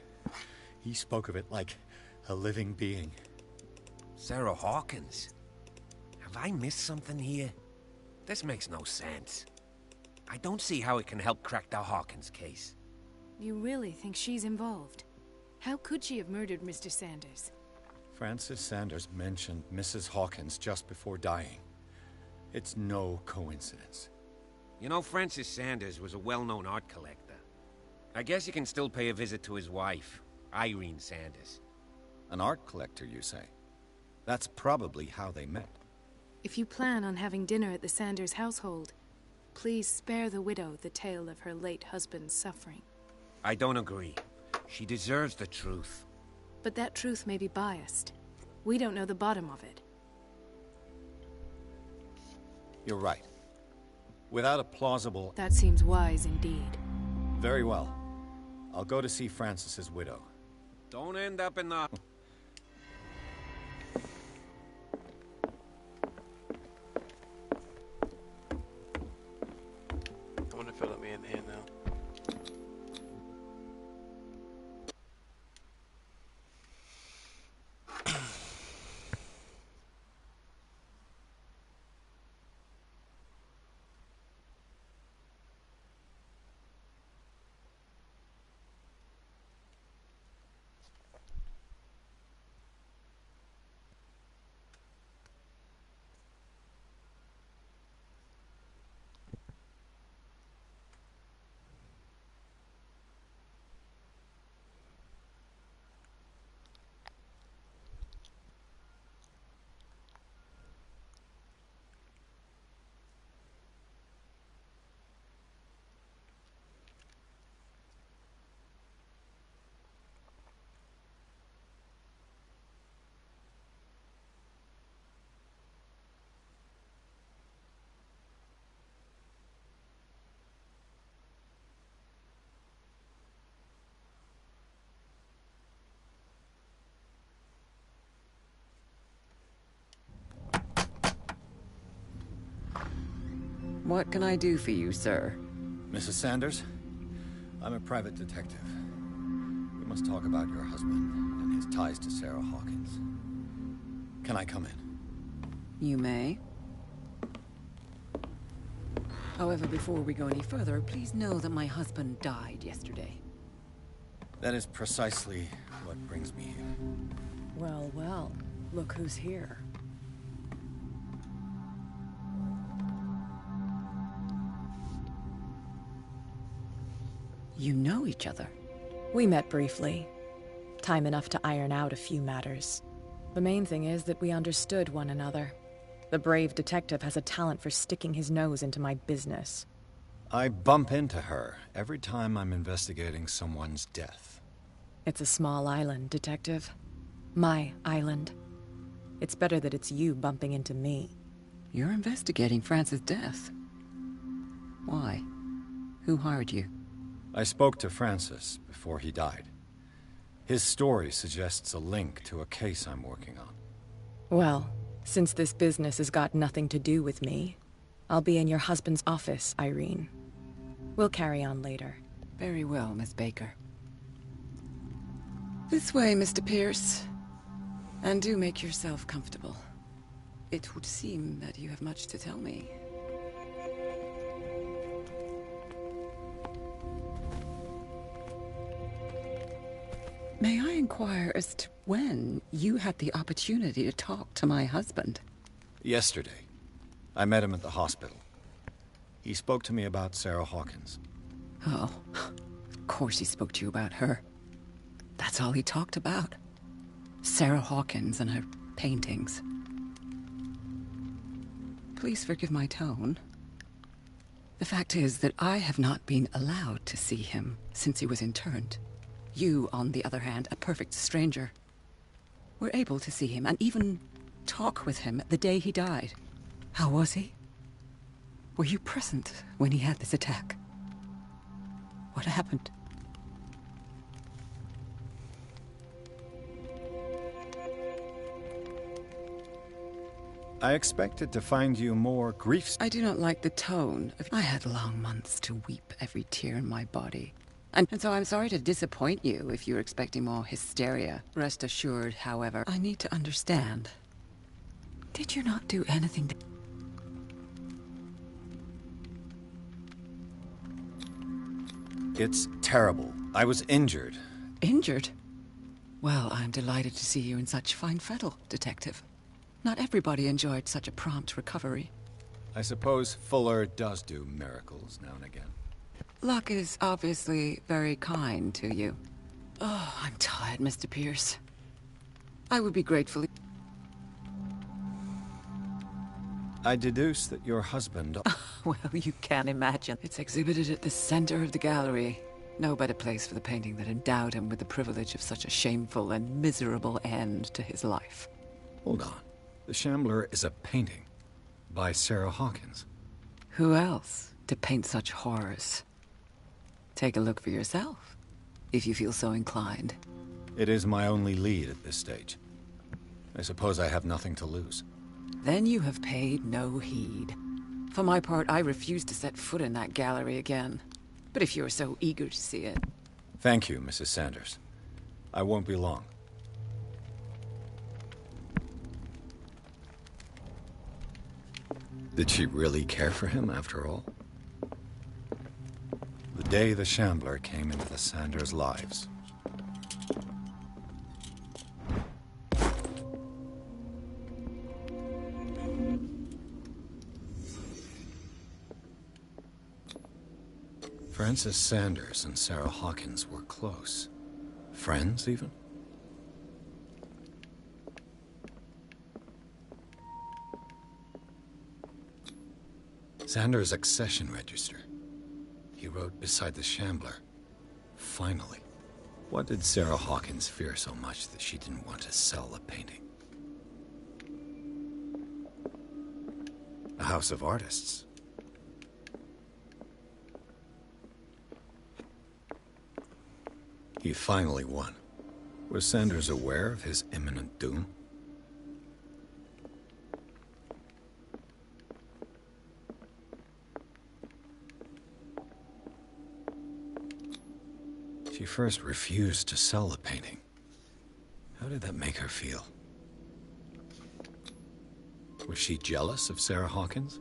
He spoke of it like a living being. Sarah Hawkins? Have I missed something here? This makes no sense. I don't see how it can help crack the Hawkins case. You really think she's involved? How could she have murdered Mr. Sanders? Francis Sanders mentioned Mrs. Hawkins just before dying. It's no coincidence. You know, Francis Sanders was a well-known art collector. I guess you can still pay a visit to his wife, Irene Sanders. An art collector, you say? That's probably how they met. If you plan on having dinner at the Sanders household, please spare the widow the tale of her late husband's suffering. I don't agree. She deserves the truth. But that truth may be biased. We don't know the bottom of it. You're right. Without a plausible... That seems wise indeed. Very well. I'll go to see Francis's widow. Don't end up in the... I wonder if it'll let me in here now. What can I do for you, sir? Mrs. Sanders? I'm a private detective. We must talk about your husband and his ties to Sarah Hawkins. Can I come in? You may. However, before we go any further, please know that my husband died yesterday. That is precisely what brings me here. Well, well, look who's here. You know each other? We met briefly. Time enough to iron out a few matters. The main thing is that we understood one another. The brave detective has a talent for sticking his nose into my business. I bump into her every time I'm investigating someone's death. It's a small island, Detective. My island. It's better that it's you bumping into me. You're investigating Francis' death. Why? Who hired you? I spoke to Francis before he died. His story suggests a link to a case I'm working on. Well, since this business has got nothing to do with me, I'll be in your husband's office, Irene. We'll carry on later. Very well, Miss Baker. This way, Mr. Pierce. And do make yourself comfortable. It would seem that you have much to tell me. May I inquire as to when you had the opportunity to talk to my husband? Yesterday. I met him at the hospital. He spoke to me about Sarah Hawkins. Oh, of course he spoke to you about her. That's all he talked about. Sarah Hawkins and her paintings. Please forgive my tone. The fact is that I have not been allowed to see him since he was interned. You, on the other hand, a perfect stranger, were able to see him and even talk with him the day he died. How was he? Were you present when he had this attack? What happened? I expected to find you more grief. I do not like the tone of... I had long months to weep every tear in my body. And so I'm sorry to disappoint you if you're expecting more hysteria. Rest assured, however, I need to understand. Did you not do anything to... It's terrible. I was injured. Injured? Well, I'm delighted to see you in such fine fettle, Detective. Not everybody enjoyed such a prompt recovery. I suppose Fuller does do miracles now and again. Luck is obviously very kind to you. Oh, I'm tired, Mr. Pierce. I would be grateful... I deduce that your husband... Well, you can imagine. It's exhibited at the center of the gallery. No better place for the painting that endowed him with the privilege of such a shameful and miserable end to his life. Hold on. The Shambler is a painting by Sarah Hawkins. Who else to paint such horrors? Take a look for yourself, if you feel so inclined. It is my only lead at this stage. I suppose I have nothing to lose. Then you have paid no heed. For my part, I refuse to set foot in that gallery again. But if you're so eager to see it... Thank you, Mrs. Sanders. I won't be long. Did she really care for him, after all? The day the Shambler came into the Sanders' lives. Francis Sanders and Sarah Hawkins were close. Friends, even? Sanders' accession register. He wrote beside the Shambler, "Finally." What did Sarah Hawkins fear so much that she didn't want to sell the painting? A house of artists. He finally won. Was Sanders aware of his imminent doom? She first refused to sell the painting. How did that make her feel? Was she jealous of Sarah Hawkins?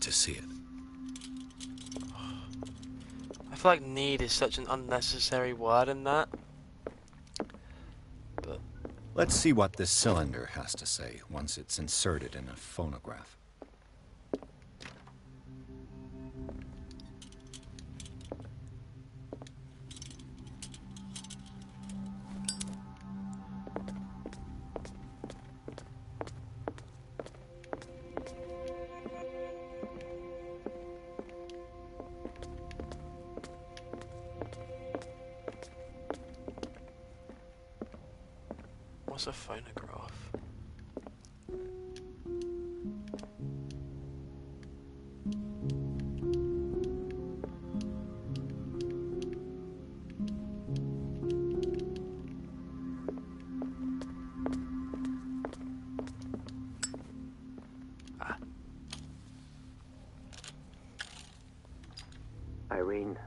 to see it. I feel like need is such an unnecessary word in that. But Let's see what this cylinder has to say once it's inserted in a phonograph. what's a phonograph? Irene,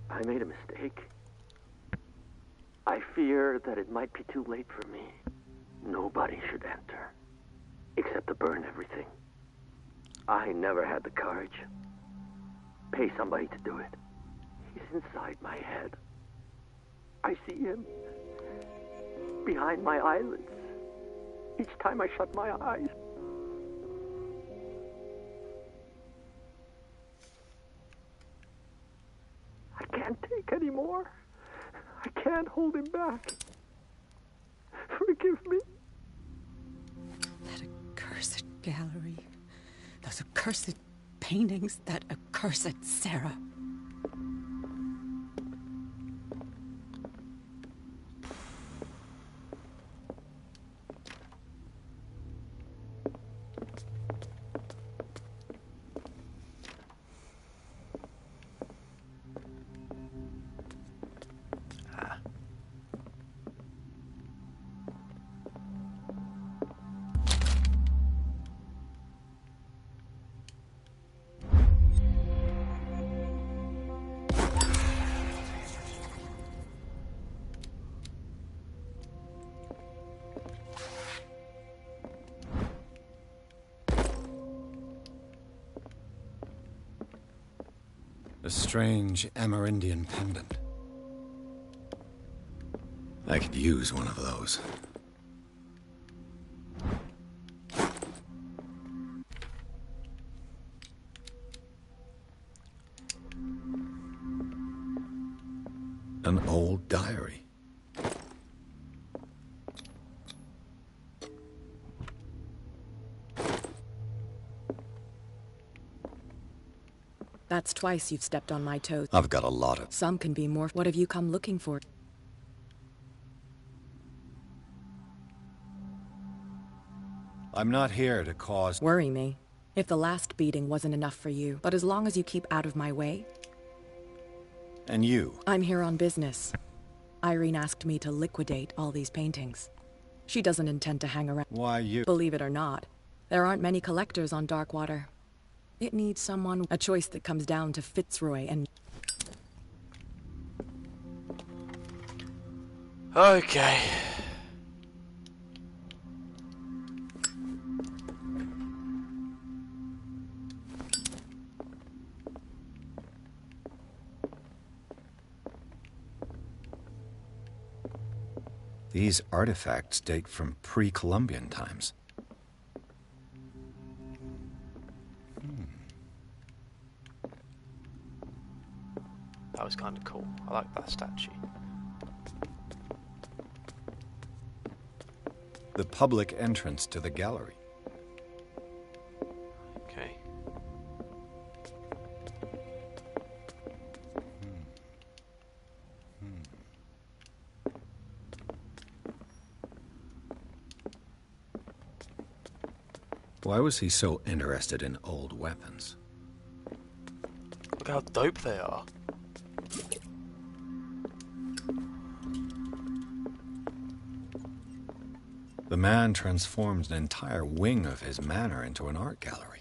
I made a mistake. I fear that it might be too late for me. Nobody should enter, except to burn everything. I never had the courage. Pay somebody to do it. He's inside my head. I see him behind my eyelids each time I shut my eyes. I can't take any more. I can't hold him back. Forgive me. That accursed gallery. Those accursed paintings. That accursed Sarah. A strange Amerindian pendant. I could use one of those. An old diary. That's twice you've stepped on my toes. I've got a lot of... Some can be more. What have you come looking for? I'm not here to cause... Worry me. If the last beating wasn't enough for you, but as long as you keep out of my way... And you? I'm here on business. Irene asked me to liquidate all these paintings. She doesn't intend to hang around. Why you... Believe it or not, there aren't many collectors on Darkwater. It needs someone, a choice that comes down to Fitzroy and... Okay. These artifacts date from pre-Columbian times. That was kind of cool. I like that statue. The public entrance to the gallery. Okay. Why was he so interested in old weapons? Look how dope they are. The man transformed an entire wing of his manor into an art gallery.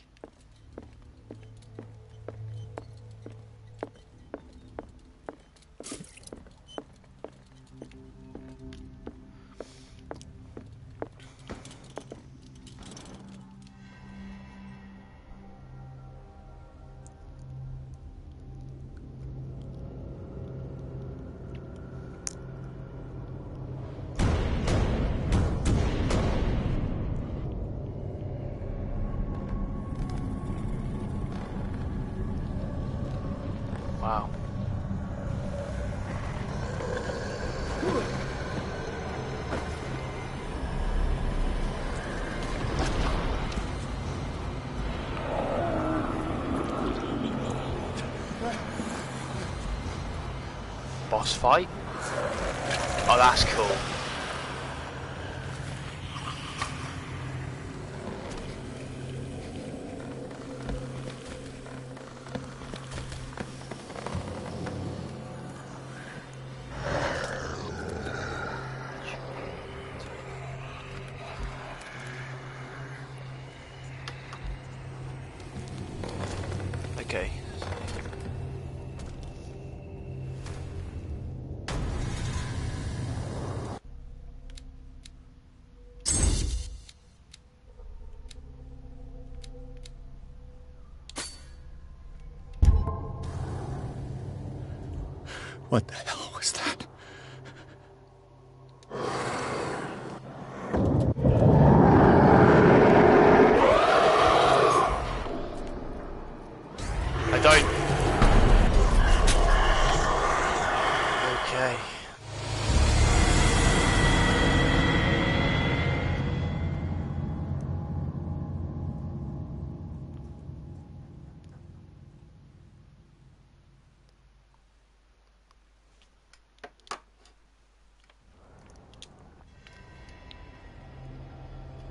Wow. Boss fight? Oh, that's cool. Okay. What the hell was that? I don't. Okay.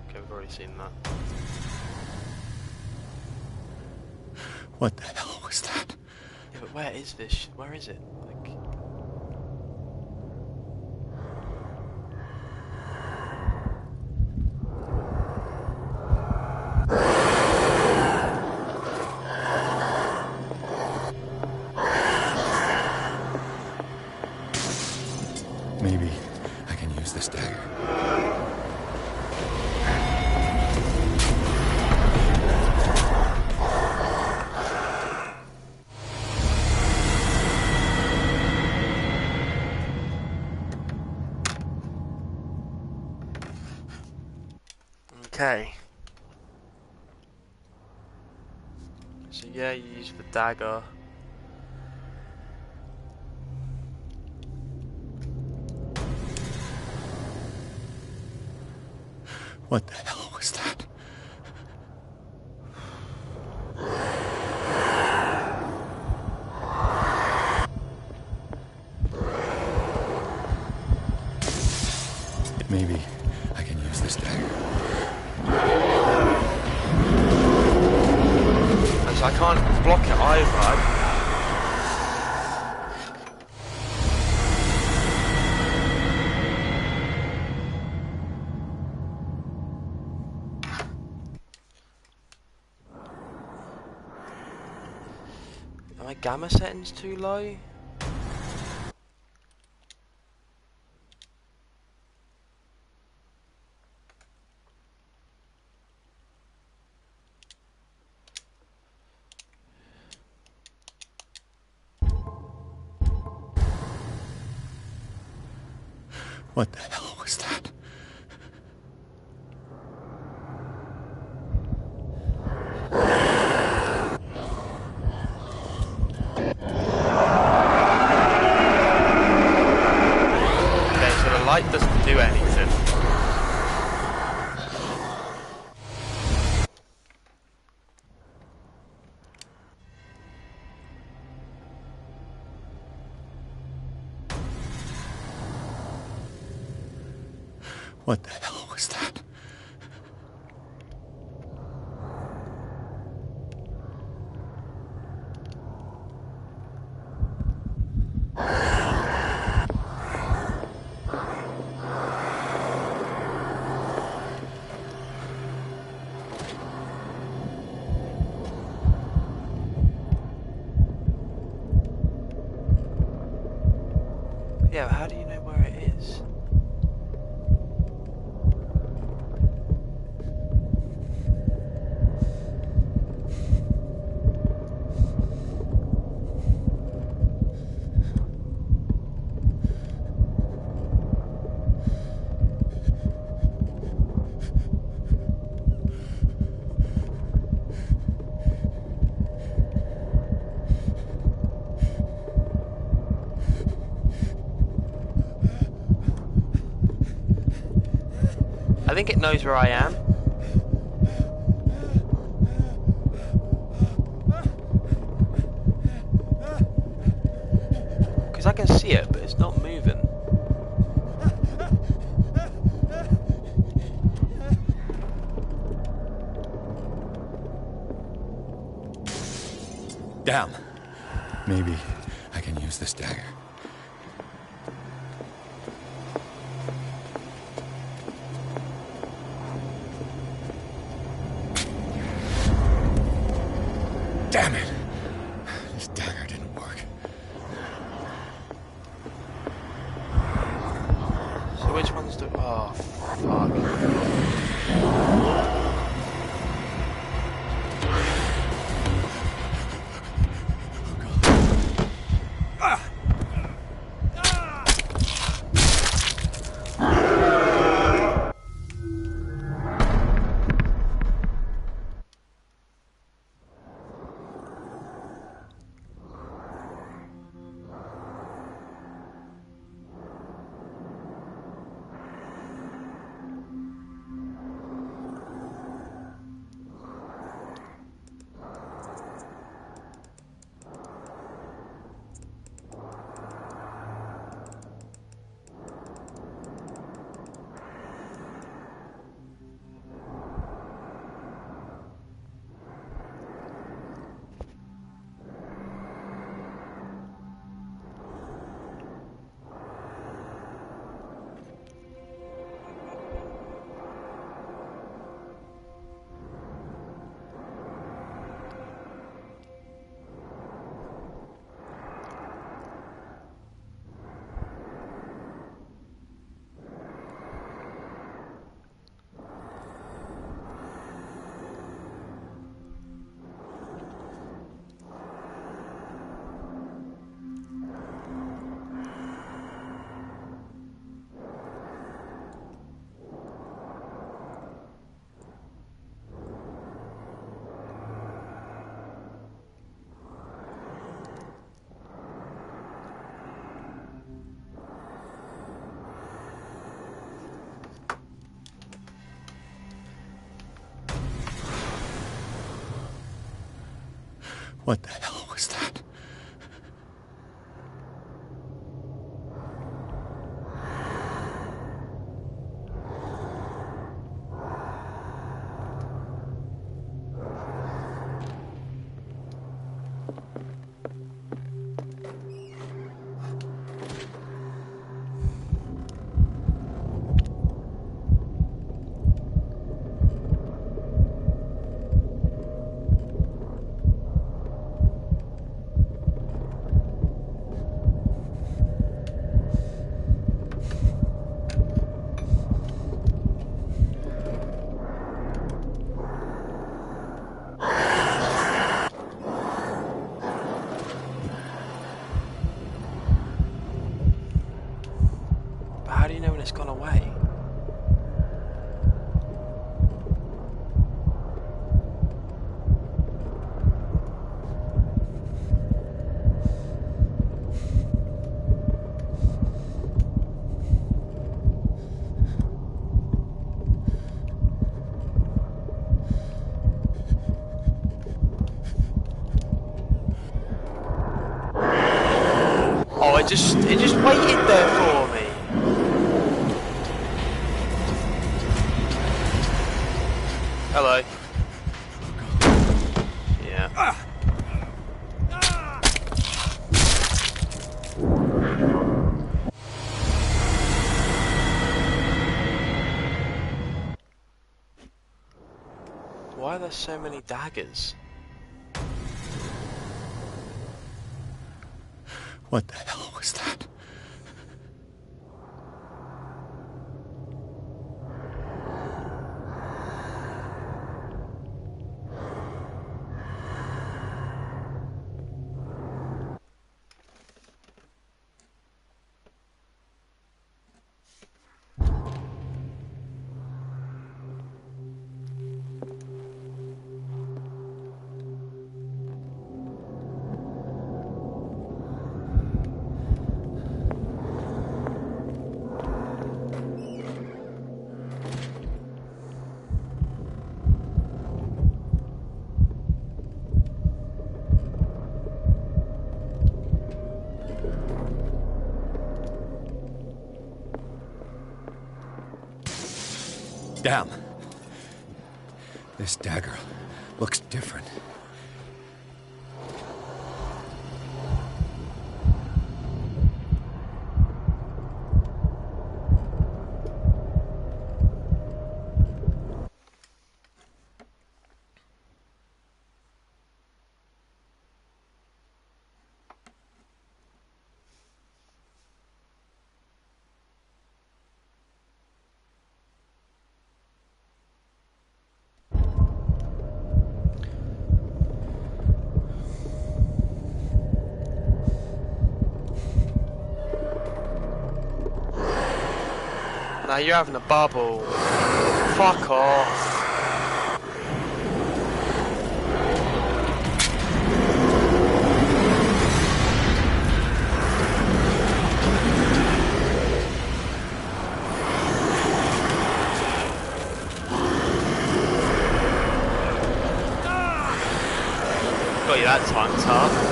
Okay, we've already seen that. What the hell was that? Yeah, but where is this? Where is it? Like. Maybe I can use this dagger. Okay. So yeah, you use the dagger. What the hell was that? Maybe I can use this dagger. And so I can't block it either. Are my gamma settings too low? What the hell was that? Okay, so the light doesn't do anything. What the hell was that? Yeah, how do you know where it is? I think it knows where I am. Because I can see it, but it's not moving. Damn. Maybe I can use this dagger. Damn it! This dagger didn't work. So which one's the... Oh, fuck. What the hell was that? How do you know when it's gone away? Oh, it just waited there for me. Hello. Yeah. Why are there so many daggers? What the hell was that? Damn. This dagger looks different. Now you're having a bubble. Fuck off. Got you that time, tough.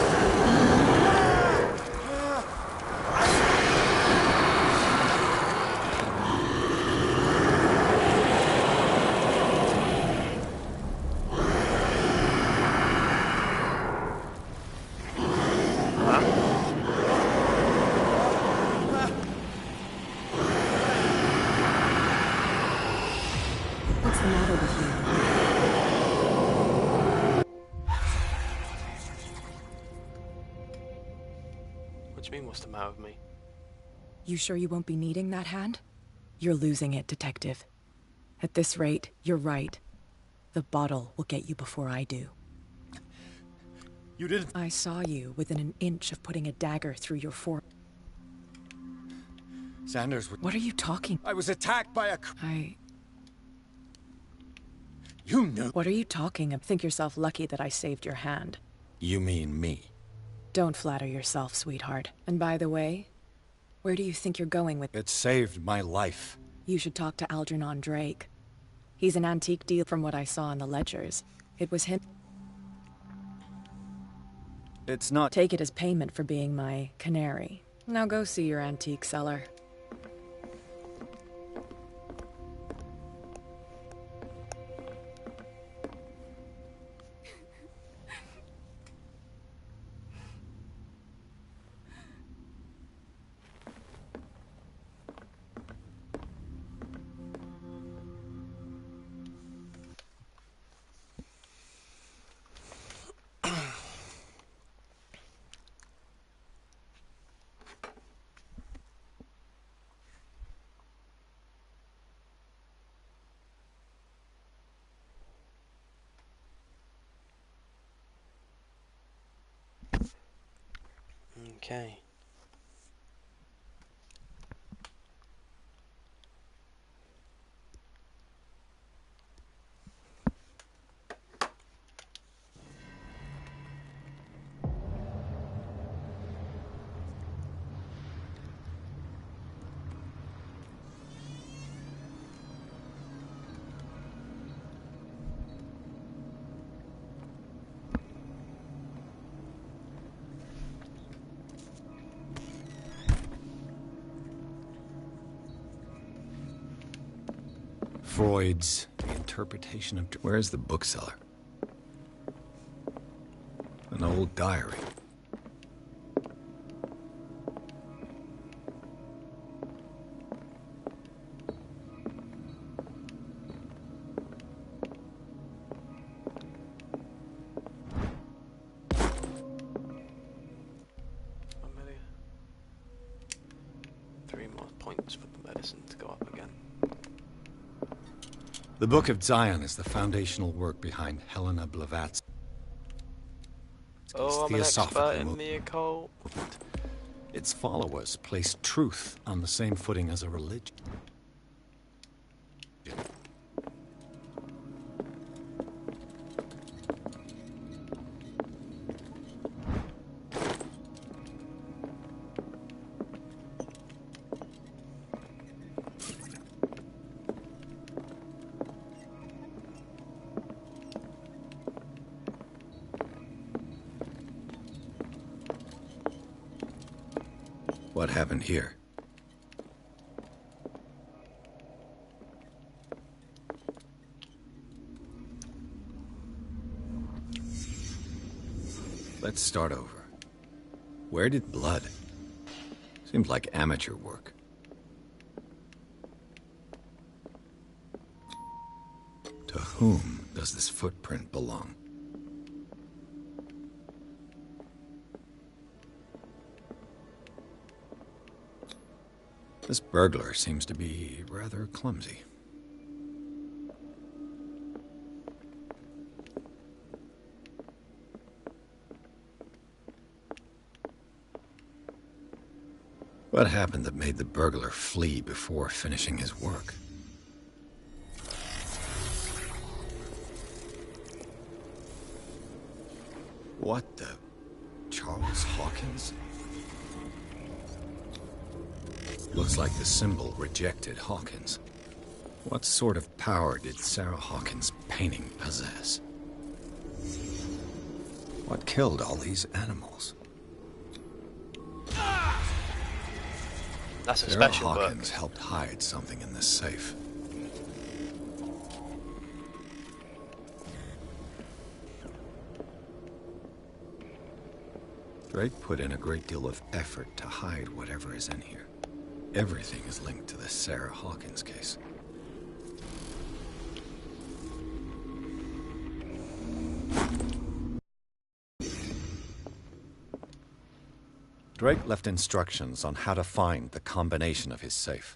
What's the matter with you? What do you mean, what's the matter with me? You sure you won't be needing that hand? You're losing it, Detective. At this rate, you're right. The bottle will get you before I do. You didn't... I saw you within an inch of putting a dagger through your fore... Sanders would... What are you talking? I was attacked by a... You knew... What are you talking of? Think yourself lucky that I saved your hand. You mean me? Don't flatter yourself, sweetheart. And by the way, where do you think you're going with... It saved my life. You should talk to Algernon Drake. He's an antique deal from what I saw in the ledgers. It was him... It's not... Take it as payment for being my canary. Now go see your antique seller. Okay. Freud's interpretation of... Where's the bookseller? An old diary. Three more points for the medicine to go up again. The Book of Zion is the foundational work behind Helena Blavatsky. Oh, I'm an expert in the occult. Its followers place truth on the same footing as a religion. What happened here? Let's start over. Where did blood? Seems like amateur work. To whom does this footprint belong? This burglar seems to be rather clumsy. What happened that made the burglar flee before finishing his work? What the... Charles Hawkins? Looks like the symbol rejected Hawkins. What sort of power did Sarah Hawkins' painting possess? What killed all these animals? That's a Sarah special Hawkins book. helped hide something in this safe. Drake put in a great deal of effort to hide whatever is in here. Everything is linked to the Sarah Hawkins case. Drake left instructions on how to find the combination of his safe.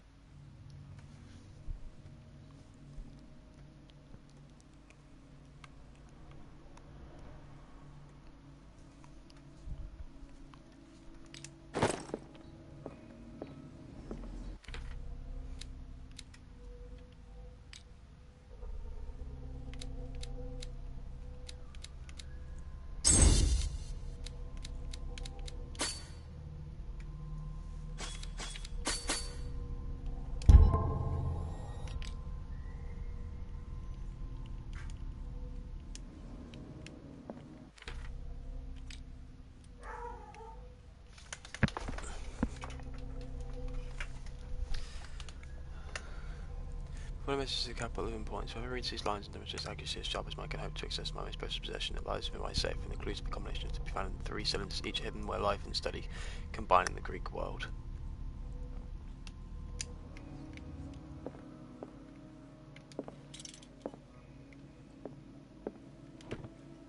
One of is a couple of living points. Whoever reads these lines and demonstrates accuracy as sharp as mine can hope to access my most precious possession that lies within my safe and includes the combination to be found in 3 cylinders, each hidden where life and study combine in the Greek world.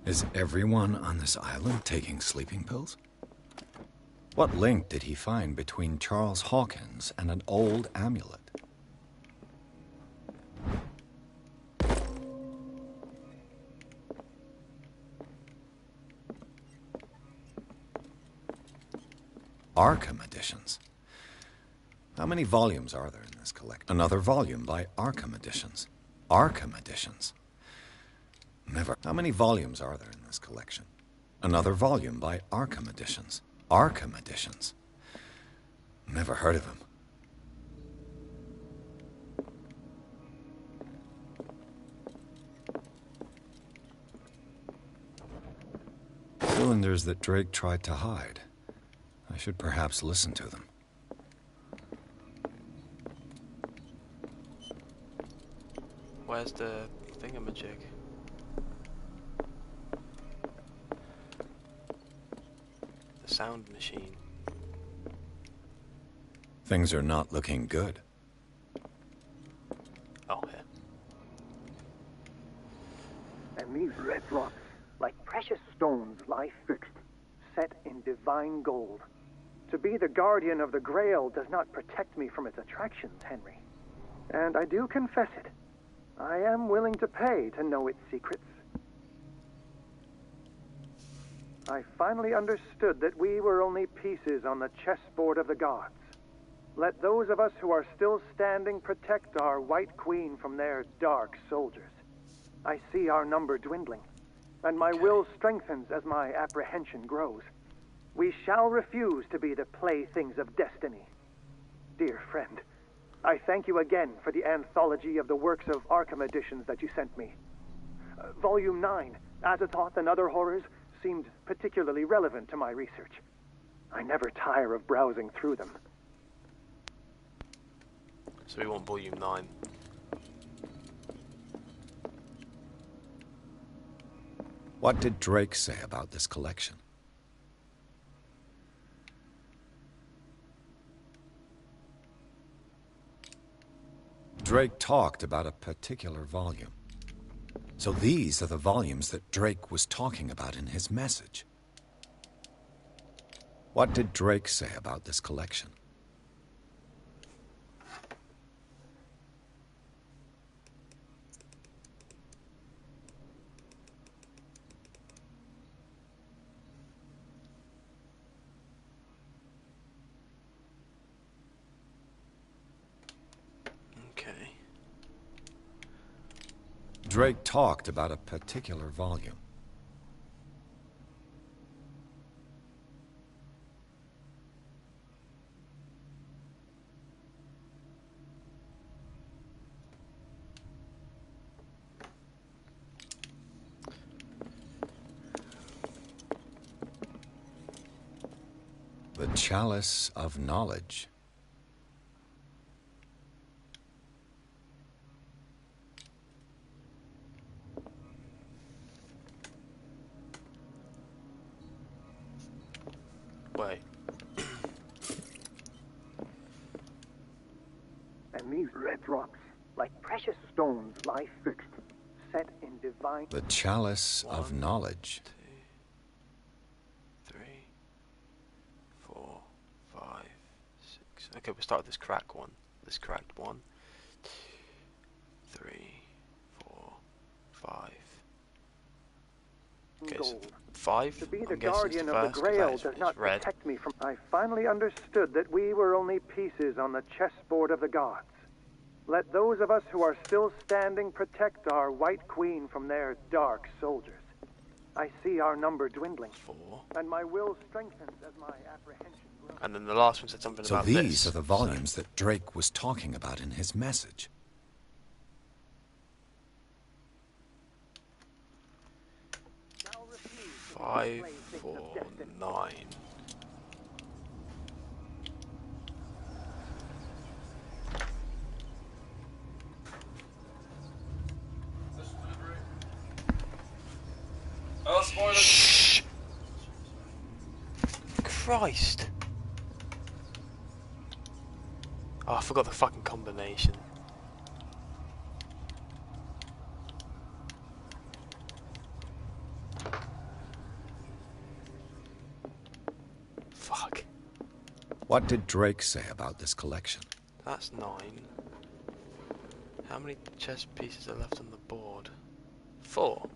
Is everyone on this island taking sleeping pills? What link did he find between Charles Hawkins and an old amulet? Arkham editions. How many volumes are there in this collection? Another volume by Arkham editions. Arkham editions. Never. How many volumes are there in this collection? Another volume by Arkham editions. Arkham editions. Never heard of him. Cylinders that Drake tried to hide. I should perhaps listen to them. Where's the thingamajig? The sound machine. Things are not looking good. Oh, yeah. And these red rocks, like precious stones, lie fixed, set in divine gold. To be the guardian of the Grail does not protect me from its attractions, Henry. And I do confess it. I am willing to pay to know its secrets. I finally understood that we were only pieces on the chessboard of the gods. Let those of us who are still standing protect our White Queen from their dark soldiers. I see our number dwindling, and my will strengthens as my apprehension grows. We shall refuse to be the playthings of destiny. Dear friend, I thank you again for the anthology of the works of Arkham editions that you sent me. Volume 9, Azathoth and Other Horrors, seemed particularly relevant to my research. I never tire of browsing through them. So we want volume 9. What did Drake say about this collection? Drake talked about a particular volume. So these are the volumes that Drake was talking about in his message. What did Drake say about this collection? Okay. Drake talked about a particular volume. The Chalice of Knowledge. Wait. And these red rocks, like precious stones, lie fixed, set in divine... The Chalice of Knowledge. 2, 3, 4, 5, 6. Okay, we'll start with this cracked one. This cracked one. 2, 3, 4, 5. Okay, so 5. To be I'm the guessing guardian it's the of the first, 'cause Grail that is- does it's not red. protect me from... I finally understood that we were only pieces on the chessboard of the gods. Let those of us who are still standing protect our White Queen from their dark soldiers. I see our number dwindling. 4. And my will strengthens as my apprehension grows. And then the last one said something So about these this. are the volumes that Drake was talking about in his message. 5, 4, 9. Oh, spoilers! Shh! Christ! Oh, I forgot the fucking combination. Fuck. What did Drake say about this collection? That's 9. How many chess pieces are left on the board? 4.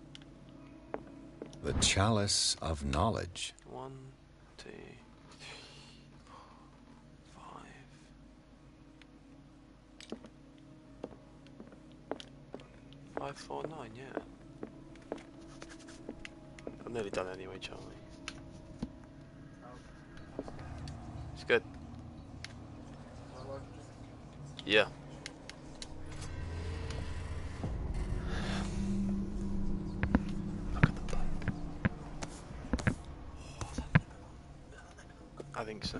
The Chalice of Knowledge. 1, 2, 3, 4, 5. 5, 4, 9, yeah. I'm nearly done anyway, Charlie. It's good. Yeah. I think so.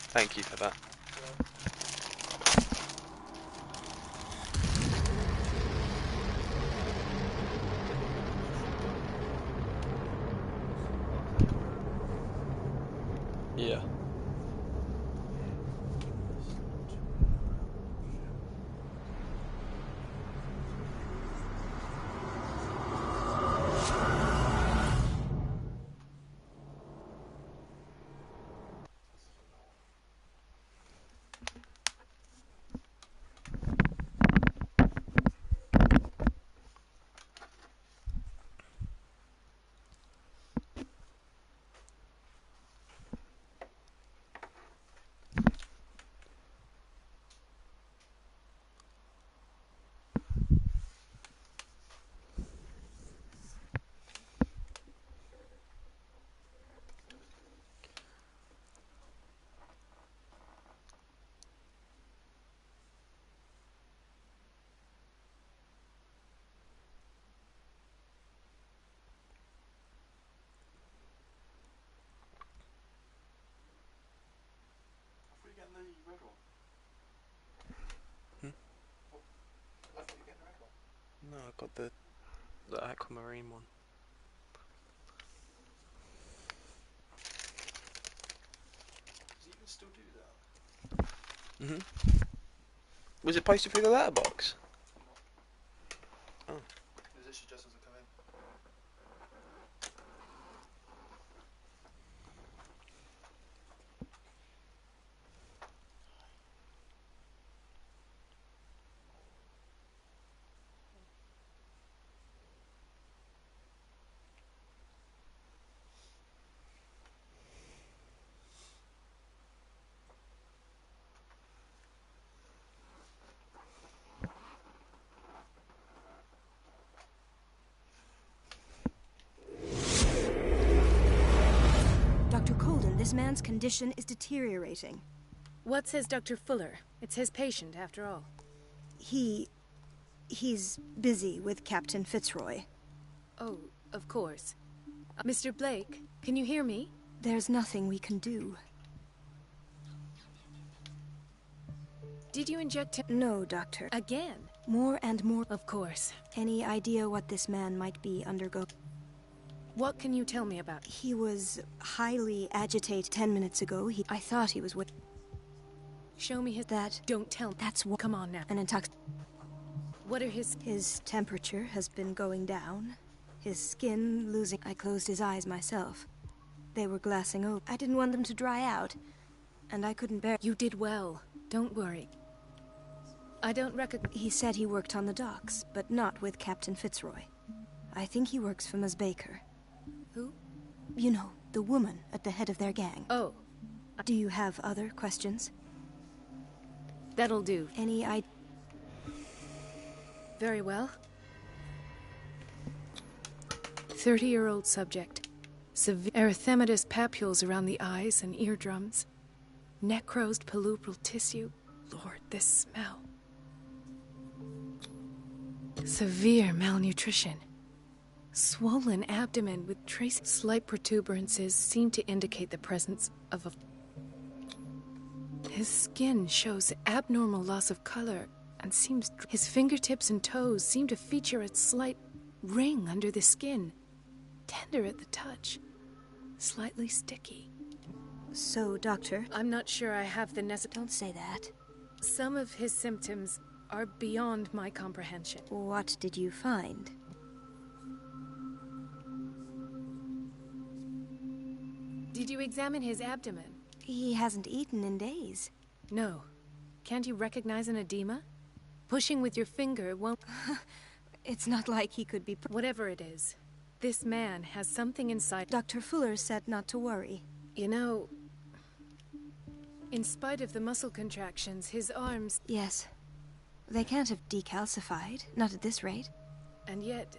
Thank you for that. Yeah. No, I got the aquamarine one. Does he even still do that? Mhm. Was it posted through the letterbox? Oh. Is this just as a come in? Dr. Colden, this man's condition is deteriorating. What says Dr. Fuller? It's his patient, after all. He's busy with Captain Fitzroy. Oh, of course. Mr. Blake, can you hear me? There's nothing we can do. Did you inject him? No, Doctor. Again? More and more. Of course. Any idea what this man might be undergoing? What can you tell me about? He was highly agitated 10 minutes ago. I thought he was with... Show me his... That... Don't tell me. That's what... Come on now. An intox... What are his... His temperature has been going down. His skin losing... I closed his eyes myself. They were glassing over. I didn't want them to dry out. And I couldn't bear... You did well. Don't worry. I don't recognize... He said he worked on the docks, but not with Captain Fitzroy. I think he works for Ms. Baker. Who? You know, the woman at the head of their gang. Oh. Do you have other questions? That'll do. Any idea? Very well. 30-year-old subject. Severe erythematous papules around the eyes and eardrums. Necrosed palpebral tissue. Lord, this smell. Severe malnutrition. Swollen abdomen with trace slight protuberances seem to indicate the presence of a... His skin shows abnormal loss of color and seems... His fingertips and toes seem to feature a slight ring under the skin. Tender at the touch. Slightly sticky. So, Doctor... I'm not sure I have the necessary... Don't say that. Some of his symptoms are beyond my comprehension. What did you find? Did you examine his abdomen? He hasn't eaten in days. No. Can't you recognize an edema? Pushing with your finger won't... It's not like he could be... Whatever it is, this man has something inside... Dr. Fuller said not to worry. You know... In spite of the muscle contractions, his arms... Yes. They can't have decalcified, not at this rate. And yet,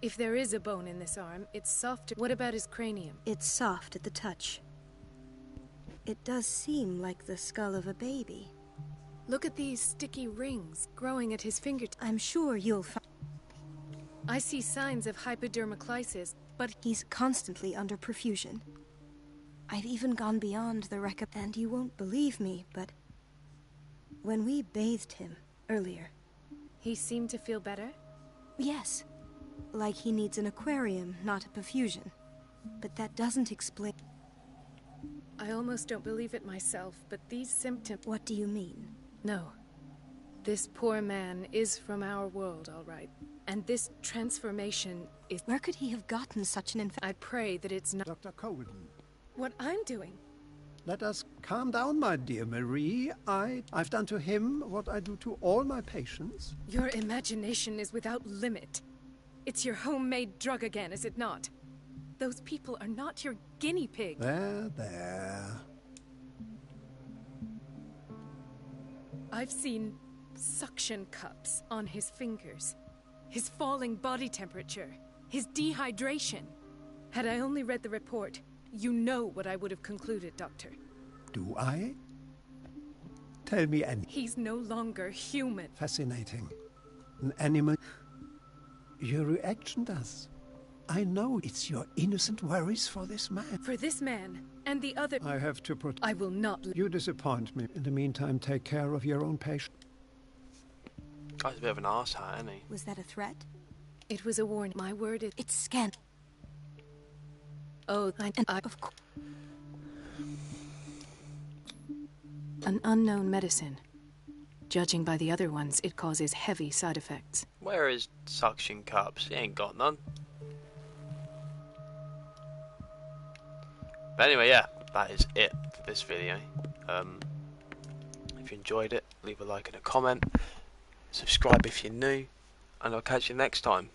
if there is a bone in this arm, it's softer. What about his cranium? It's soft at the touch. It does seem like the skull of a baby. Look at these sticky rings growing at his fingertips. I'm sure you'll find... I see signs of hypodermoclysis, but... He's constantly under perfusion. I've even gone beyond the and you won't believe me, but... When we bathed him earlier... He seemed to feel better? Yes. Like he needs an aquarium, not a perfusion. But that doesn't explain... I almost don't believe it myself, but these symptoms... What do you mean? No. This poor man is from our world, all right. And this transformation is... Where could he have gotten such an I pray that it's not... Dr. Colden. What I'm doing? Let us calm down, my dear Marie. I've done to him what I do to all my patients. Your imagination is without limit. It's your homemade drug again, is it not? Those people are not your guinea pig. There. I've seen suction cups on his fingers. His falling body temperature. His dehydration. Had I only read the report, you know what I would have concluded, Doctor. Do I? Tell me anything. He's no longer human. Fascinating. An animal. Your reaction does. I know it's your innocent worries for this man. For this man and the other... I have to protect... I will not... You disappoint me. In the meantime, take care of your own patient. Guy's a bit of an arsehat, isn't he? Was that a threat? It was a warning. My word is... It's scant. Oh, of course. An unknown medicine. Judging by the other ones, it causes heavy side effects. Where is suction cups? He ain't got none. But anyway, yeah, that is it for this video. If you enjoyed it, leave a like and a comment. Subscribe if you're new, and I'll catch you next time.